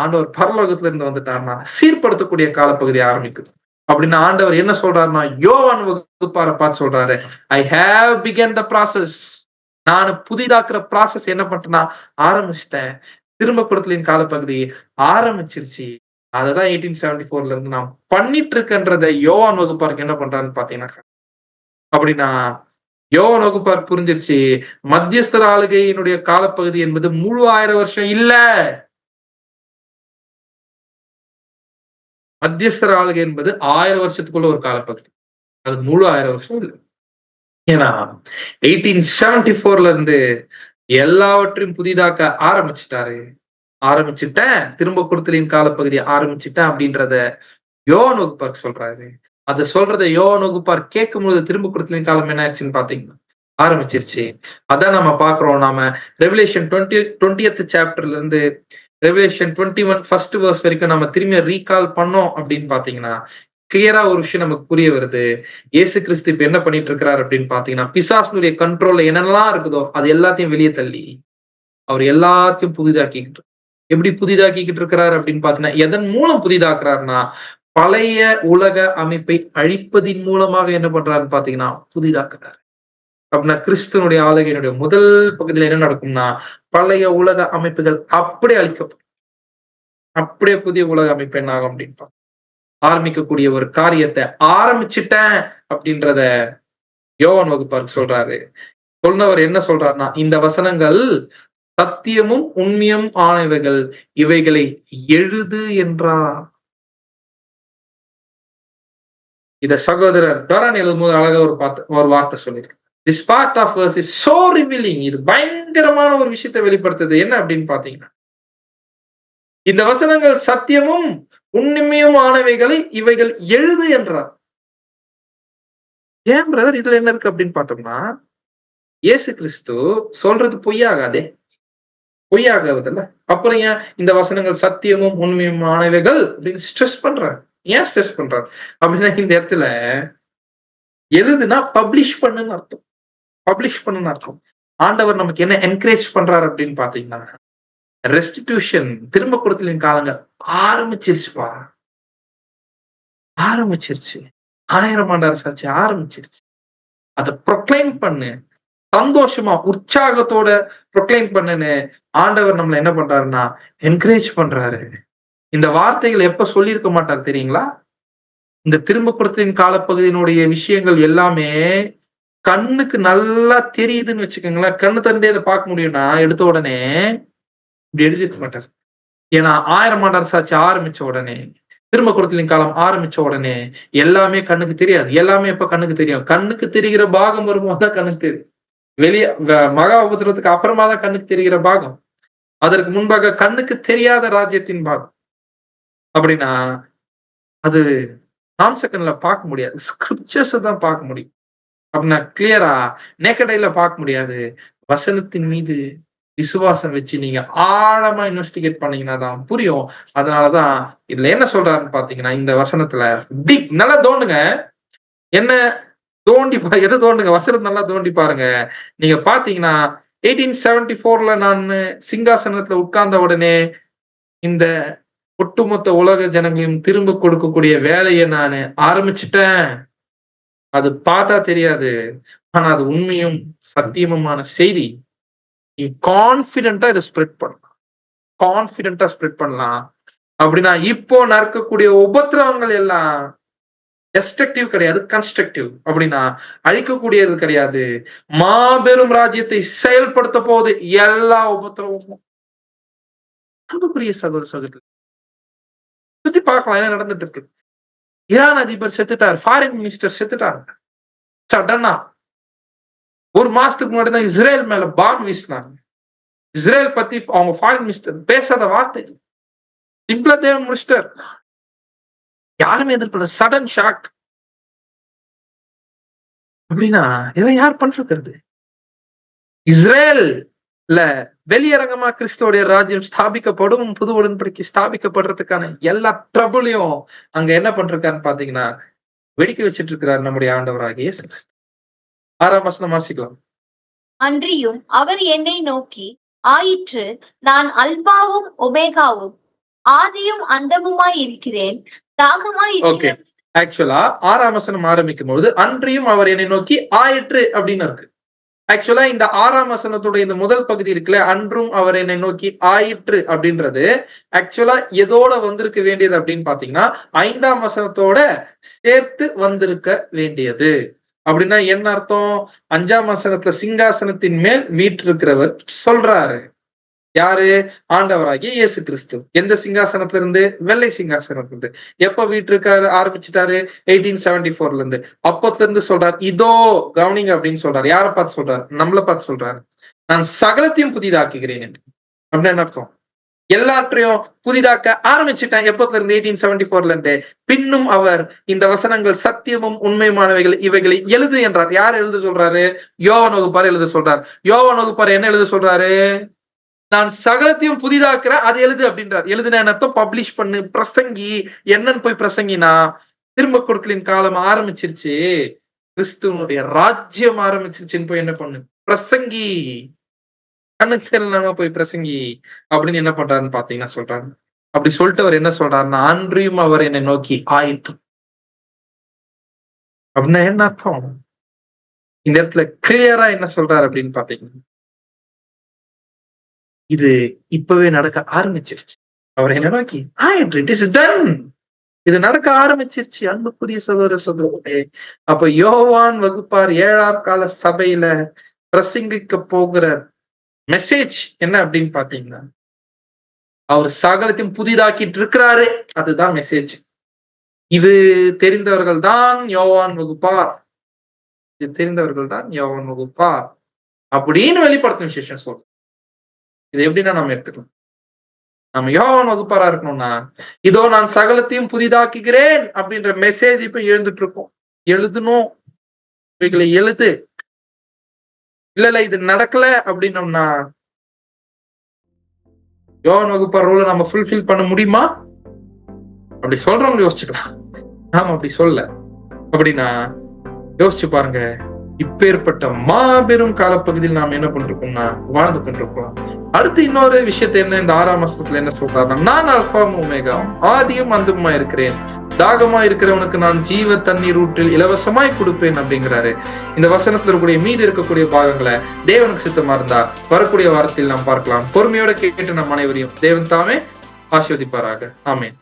ஆண்டவர் பரலோகத்துல இருந்து வந்துட்டாருன்னா சீர்படுத்தக்கூடிய காலப்பகுதி ஆரம்பிக்குது. அப்படின்னா ஆண்டவர் என்ன சொல்றாருன்னா, யோவான் வகுப்பார பார்த்து சொல்றாரு, I have begin the process. நான் புதிதாக்குற ப்ராசஸ் என்ன பண்ணிட்டேன்னா ஆரம்பிச்சிட்டேன். திரும்ப கொடுத்தலின் காலப்பகுதி ஆரம்பிச்சிருச்சு. அததான் 1874ல இருந்து நான் பண்ணிட்டு இருக்கேன்றதை யோவான் வகுப்பாருக்கு என்ன பண்றாருன்னு பாத்தீங்கன்னா, அப்படின்னா யோவான் வகுப்பார் புரிஞ்சிருச்சு, மத்தியஸ்தர் ஆளுகையினுடைய காலப்பகுதி என்பது முழு 1000 வருஷம் இல்ல. மத்தியஸ்தர் ஆளுகை என்பது 1000 வருஷத்துக்குள்ள ஒரு காலப்பகுதி. அது முழு 1000 வருஷம் இல்ல. ஏன்னா 1874ல இருந்து எல்லாவற்றையும் புதிதாக்க ஆரம்பிச்சுட்டேன், திரும்ப கொடுத்தலின் காலப்பகுதி ஆரம்பிச்சுட்டேன் அப்படின்றத யோவான் வகுப்பார் சொல்றாரு. அத சொல்றத யோவான் வகுப்பார் கேட்கும் பொழுது திரும்ப கொடுத்தலின் காலம் என்ன ஆச்சுன்னு பாத்தீங்கன்னா ஆரம்பிச்சிருச்சு. அதான் நம்ம பார்க்கிறோம். நாம ரெவலேஷன் 20th சாப்டர்ல இருந்து ரெவலேஷன் 21 ஃபர்ஸ்ட் வெர்ஸ் வரைக்கும் நம்ம திரும்பி ரீகால் பண்ணோம் அப்படின்னு பார்த்தீங்கன்னா, கிளியரா ஒரு விஷயம் நமக்கு புரிய வருது. இயேசு கிறிஸ்து இப்ப என்ன பண்ணிட்டு இருக்கிறார் அப்படின்னு பார்த்தீங்கன்னா, பிசாசுனுடைய கண்ட்ரோல்ல என்னெல்லாம் இருக்குதோ அது எல்லாத்தையும் வெளிய தள்ளி, அவர் எல்லாத்தையும் புதிதாக்கிக்கிட்டு எப்படி புதிதாக்கிக்கிட்டு இருக்கிறார் அப்படின்னு பார்த்தீங்கன்னா, எதன் மூலம் புதிதாக்குறாருன்னா, பழைய உலக அமைப்பை அழிப்பதின் மூலமாக என்ன பண்றாருன்னு பார்த்தீங்கன்னா, புதிதாக்குறார். அப்படின்னா கிறிஸ்துவனுடைய ஆளுகையினுடைய முதல் பகுதியில என்ன நடக்கும்னா, பழைய உலக அமைப்புகள் அப்படியே அழிக்கப்படும். அப்படியே புதிய உலக அமைப்பு என்ன ஆகும் அப்படின்னு ஆரம்பிக்கக்கூடிய ஒரு காரியத்தை ஆரம்பிச்சுட்டேன் அப்படின்றத யோவான் வகுப்பாருக்கு சொல்றாரு. சொன்னவர் என்ன சொல்றாருன்னா, இந்த வசனங்கள் சத்தியமும் உண்மையும் ஆனவைகள், இவைகளை எழுது என்றார். இத சகோதரர் டொரான் எழுதும்போது அழகா ஒரு வார்த்தை சொல்லியிருக்கு. This part of verse is so revealing. இது பயங்கரமான ஒரு விஷயத்தை வெளிப்படுத்துது. என்ன அப்படின்னு பாத்தீங்கன்னா, இந்த வசனங்கள் சத்தியமும் உண்மையும் ஆனவைகளை இவைகள் எழுது என்றார். ஏன் பிரதர் இதுல என்ன இருக்கு அப்படின்னு பார்த்தோம்னா, இயேசு கிறிஸ்து சொல்றது பொய்யாகாதே, பொய்யாகாதுல்ல. அப்புறம் ஏன் இந்த வசனங்கள் சத்தியமும் உண்மையும் ஆனவைகள் அப்படின்னு ஸ்ட்ரெஸ் பண்றாரு? ஏன் ஸ்ட்ரெஸ் பண்றாரு அப்படின்னா, இந்த இடத்துல எழுதுனா பப்ளிஷ் பண்ணுன்னு அர்த்தம். பப்ளிஷ் பண்ணுன்னு அர்த்தம். ஆண்டவர் நமக்கு என்ன என்கரேஜ் பண்றாரு அப்படின்னு பாத்தீங்கன்னா, ரெஸ்டிடியூஷன் திரும்ப கொடுத்தலின் காலங்கள் ஆரம்பிச்சிருச்சுப்பா, ஆரம்பிச்சிருச்சு. 1000 ஆண்டு அரசாட்சி ஆரம்பிச்சிருச்சு. அதை ப்ரொக்ளைம் பண்ணு, சந்தோஷமா உற்சாகத்தோட ப்ரொக்ளைம் பண்ணுன்னு ஆண்டவர் நம்மள என்ன பண்றாருன்னா என்கரேஜ் பண்றாரு. இந்த வார்த்தைகள் எப்ப சொல்லியிருக்க மாட்டார் தெரியுங்களா? இந்த திரும்ப கொடுத்தலின் காலப்பகுதியினுடைய விஷயங்கள் எல்லாமே கண்ணுக்கு நல்லா தெரியுதுன்னு வச்சுக்கோங்களேன். கண்ணு திறந்தே அதை பார்க்க முடியும்னா எடுத்த உடனே இப்படி எழுதிருக்க மாட்டார். ஏன்னா 1000 ஆண்டு அரசாட்சி ஆரம்பிச்ச உடனே, திரும்ப கொடுத்தலின் காலம் ஆரம்பிச்ச உடனே எல்லாமே கண்ணுக்கு தெரியாது. எல்லாமே எப்ப கண்ணுக்கு தெரியும்? கண்ணுக்கு தெரிகிற பாகம் வரும்போது தான் கண்ணுக்கு தெரியும். வெளிய மகா உபத்திரவத்துக்கு அப்புறமா தான் கண்ணுக்கு தெரிகிற பாகம். அதற்கு முன்பாக கண்ணுக்கு தெரியாத ராஜ்யத்தின் பாகம். அப்படின்னா அது மாம்சக்கண்ல பார்க்க முடியாது. ஸ்கிரிப்சர்ஸ் தான் பார்க்க முடியும். அப்படின்னா கிளியரா நேக்கட் ஐல பார்க்க முடியாது. வசனத்தின் மீது விசுவாசம் வச்சு நீங்க ஆழமா இன்வெஸ்டிகேட் பண்ணீங்கன்னா தான் புரியும். அதனாலதான் இதுல என்ன சொல்றாருன்னு பாத்தீங்கன்னா, இந்த வசனத்துல டிக் நல்லா தோண்டுங்க. என்ன தோண்டி எதை தோண்டுங்க? வசனம் நல்லா தோண்டி பாருங்க. நீங்க பாத்தீங்கன்னா 1874ல நான் சிங்காசனத்துல உட்கார்ந்த உடனே இந்த ஒட்டுமொத்த உலக ஜனங்களையும் திரும்ப கொடுக்கக்கூடிய வேலையை நான் ஆரம்பிச்சுட்டேன். அது பார்த்தா தெரியாது. ஆனா அது உண்மையும் சத்தியமுமான செய்தி. நீ கான்பிடென்ட்டா இதை ஸ்ப்ரெட் பண்ணலாம். கான்பிடென்ட்டா ஸ்ப்ரெட் பண்ணலாம். அப்படின்னா இப்போ நடக்கக்கூடிய உபத்திரவங்கள் எல்லாம் டெஸ்ட்ரக்டிவ் கிடையாது, கன்ஸ்ட்ரக்டிவ். அப்படின்னா அழிக்கக்கூடியது கிடையாது. மாபெரும் ராஜ்யத்தை செயல்படுத்த போது எல்லா உபத்திரவமும். அன்புக்குரிய சகோதர சகோதரி, சுத்தி பார்க்கலாம் என்ன நடந்துட்டு இருக்கு. ஈரான் அதிபர் செத்துட்டார், ஃபாரின் மினிஸ்டர் செத்துட்டாங்க. சடனா ஒரு மாசத்துக்கு முன்னாடி தான் இஸ்ரேல் மேல பாம் வீசினாங்க. இஸ்ரேல் பத்தி அவங்க ஃபாரின் மினிஸ்டர் பேசாத வார்த்தை சிம்பிளா தேவன் முடிச்சிட்டார். யாருமே எதிர்பார்த்த சடன் ஷாக். அப்படின்னா இதெல்லாம் யார் பண்றது? இஸ்ரேல்ல வெளியரங்கமா கிறிஸ்துவோடைய ராஜ்யம் ஸ்தாபிக்கப்படும், புது உடன்படிக்கை ஸ்தாபிக்கப்படுறதுக்கான எல்லா ட்ரபுளையும் அங்க என்ன பண்றாருன்னு பாத்தீங்கன்னா வெடிக்க வச்சிட்டு இருக்கிறார் நம்முடைய ஆண்டவராகிய இயேசு கிறிஸ்து. 6ஆம் வசனம் வாசிக்கலாம். அன்றியும் அவர் என்னை நோக்கி, ஆயிற்று, நான் அல்பாவும் ஒமேகாவும் ஆதியும் அந்தமுமாய் இருக்கிறேன். தாகமாய் ஓகே, ஆக்சுவலா 6ஆம் வசனம் ஆரம்பிக்கும் பொழுது அன்றியும் அவர் என்னை நோக்கி ஆயிற்று அப்படின்னு இருக்கு. ஆக்சுவலா இந்த 6ஆம் வசனத்துடைய இந்த முதல் பகுதி இருக்குல்ல, அன்றும் அவர் என்னை நோக்கி ஆயிற்று அப்படின்றது ஆக்சுவலா எதோட வந்திருக்க வேண்டியது அப்படின்னு பாத்தீங்கன்னா 5ஆம் வசனத்தோட சேர்த்து வந்திருக்க வேண்டியது. அப்படின்னா என்ன அர்த்தம்? 5ஆம் வசனத்துல சிங்காசனத்தின் மேல் வீற்றிருக்கிறவர் சொல்றாரு. யாரு? ஆண்டவராகிய இயேசு கிறிஸ்து. எந்த சிங்காசனத்துல இருந்து? வெள்ளை சிங்காசனத்துல இருந்து. எப்ப வீட்டிருக்காரு ஆரம்பிச்சுட்டாரு? 1874ல இருந்து. அப்பத்துல இருந்து சொல்றாரு, இதோ கவனிங்க அப்படின்னு சொல்றாரு. யாரை பார்த்து சொல்றாரு? நம்மளை பார்த்து சொல்றாரு. நான் சகலத்தையும் புதிதாக்குகிறேன் என்று. அப்படின்னு என்ன அர்த்தம்? எல்லாற்றையும் புதிதாக்க ஆரம்பிச்சுட்டேன். எப்போதுல இருந்து 1874 இருந்து. பின்னும் அவர் இந்த வசனங்கள் சத்தியமும் உண்மையுமானவைகள், இவைகளை எழுது என்றார். யார் எழுத சொல்றாரு? யோவான் வகுப்பார் எழுத சொல்றார். யோவான் வகுப்பார் என்ன எழுத சொல்றாரு? நான் சகலத்தையும் புதிதாக்குறேன், அது எழுது அப்படின்றார். எழுதுன அர்த்தம் பப்ளிஷ் பண்ணு, பிரசங்கி. என்னன்னு போய் பிரசங்கினா, திரும்ப கொடுக்கலின் காலம் ஆரம்பிச்சிருச்சு, கிறிஸ்துவனுடைய ராஜ்யம் ஆரம்பிச்சிருச்சுன்னு போய் என்ன பண்ணு, பிரசங்கி. கண்ணுக்கு தெரியலனா போய் பிரசங்கி அப்படின்னு என்ன பண்றாருன்னு பாத்தீங்கன்னா சொல்றாரு. அப்படி சொல்லிட்டு அவர் என்ன சொல்றாருன்னா, அன்றியும் அவர் என்னை நோக்கி ஆயிற்று. அப்படின்னா என்ன அர்த்தம்? இந்த இடத்துல கிளியரா என்ன சொல்றாரு அப்படின்னு பாத்தீங்கன்னா, இது இப்பவே நடக்க ஆரம்பிச்சிருச்சு. அவர் என்ன நோக்கி ஆயிற்று, இட் இஸ் டன். இது நடக்க ஆரம்பிச்சிருச்சு. அன்புக்குரிய சகோதர சகோதரர்களே, அப்ப யோவான் வகுப்பார் 7ஆம் கால சபையில பிரசங்கிக்க போகிற மெசேஜ் என்ன அப்படின்னு பாத்தீங்கன்னா, அவர் சகலத்தையும் புதிதாக்கிட்டு இருக்கிறாரு. அதுதான் மெசேஜ். இது தெரிந்தவர்கள் தான் யோவான் வகுப்பார். இது தெரிந்தவர்கள் தான் யோவான் வகுப்பார் அப்படின்னு வெளிப்படுத்தும் விசேஷம் சொல்றோம். இது எப்படின்னா நம்ம எடுத்துக்கலாம். நம்ம யோவான் வகுப்பாரா இருக்கணும்னா, இதோ நான் சகலத்தையும் புதிதாக்குகிறேன் அப்படின்ற மெசேஜ் இப்ப எழுந்துட்டு இருக்கோம். எழுதணும், இவைகளை எழுது. இல்ல இது நடக்கல அப்படின்னோம்னா, யோவான் வகுப்பார் ரோல நம்ம ஃபுல்ஃபில் பண்ண முடியுமா? அப்படி சொல்றவங்க யோசிச்சுக்கலாம். நாம அப்படி சொல்ல. அப்படின்னா யோசிச்சு பாருங்க, இப்பேற்பட்ட மாபெரும் காலப்பகுதியில் நாம் என்ன பண்றோம்னா வாழ்ந்து கொண்டிருக்கோம். அடுத்து இன்னொரு விஷயத்தை என்ன இந்த 6ஆம் வசனத்துல என்ன சொல்றாருன்னா, நான் அல்பாவும் ஒமேகாவும் ஆதியும் அந்தமுமா இருக்கிறேன், தாகமா இருக்கிறவனுக்கு நான் ஜீவ தண்ணீர் ஊற்றில் இலவசமாய் கொடுப்பேன் அப்படிங்கிறாரு. இந்த வசனத்துல இருக்கக்கூடிய மீதி இருக்கக்கூடிய பாகங்களை தேவனுக்கு சித்தமா இருந்தா வரக்கூடிய வாரத்தில் நாம் பார்க்கலாம். பொறுமையோட கேட்டு நம் அனைவரையும் தேவன் தாமே ஆசீர்வதிப்பாராக. ஆமென்.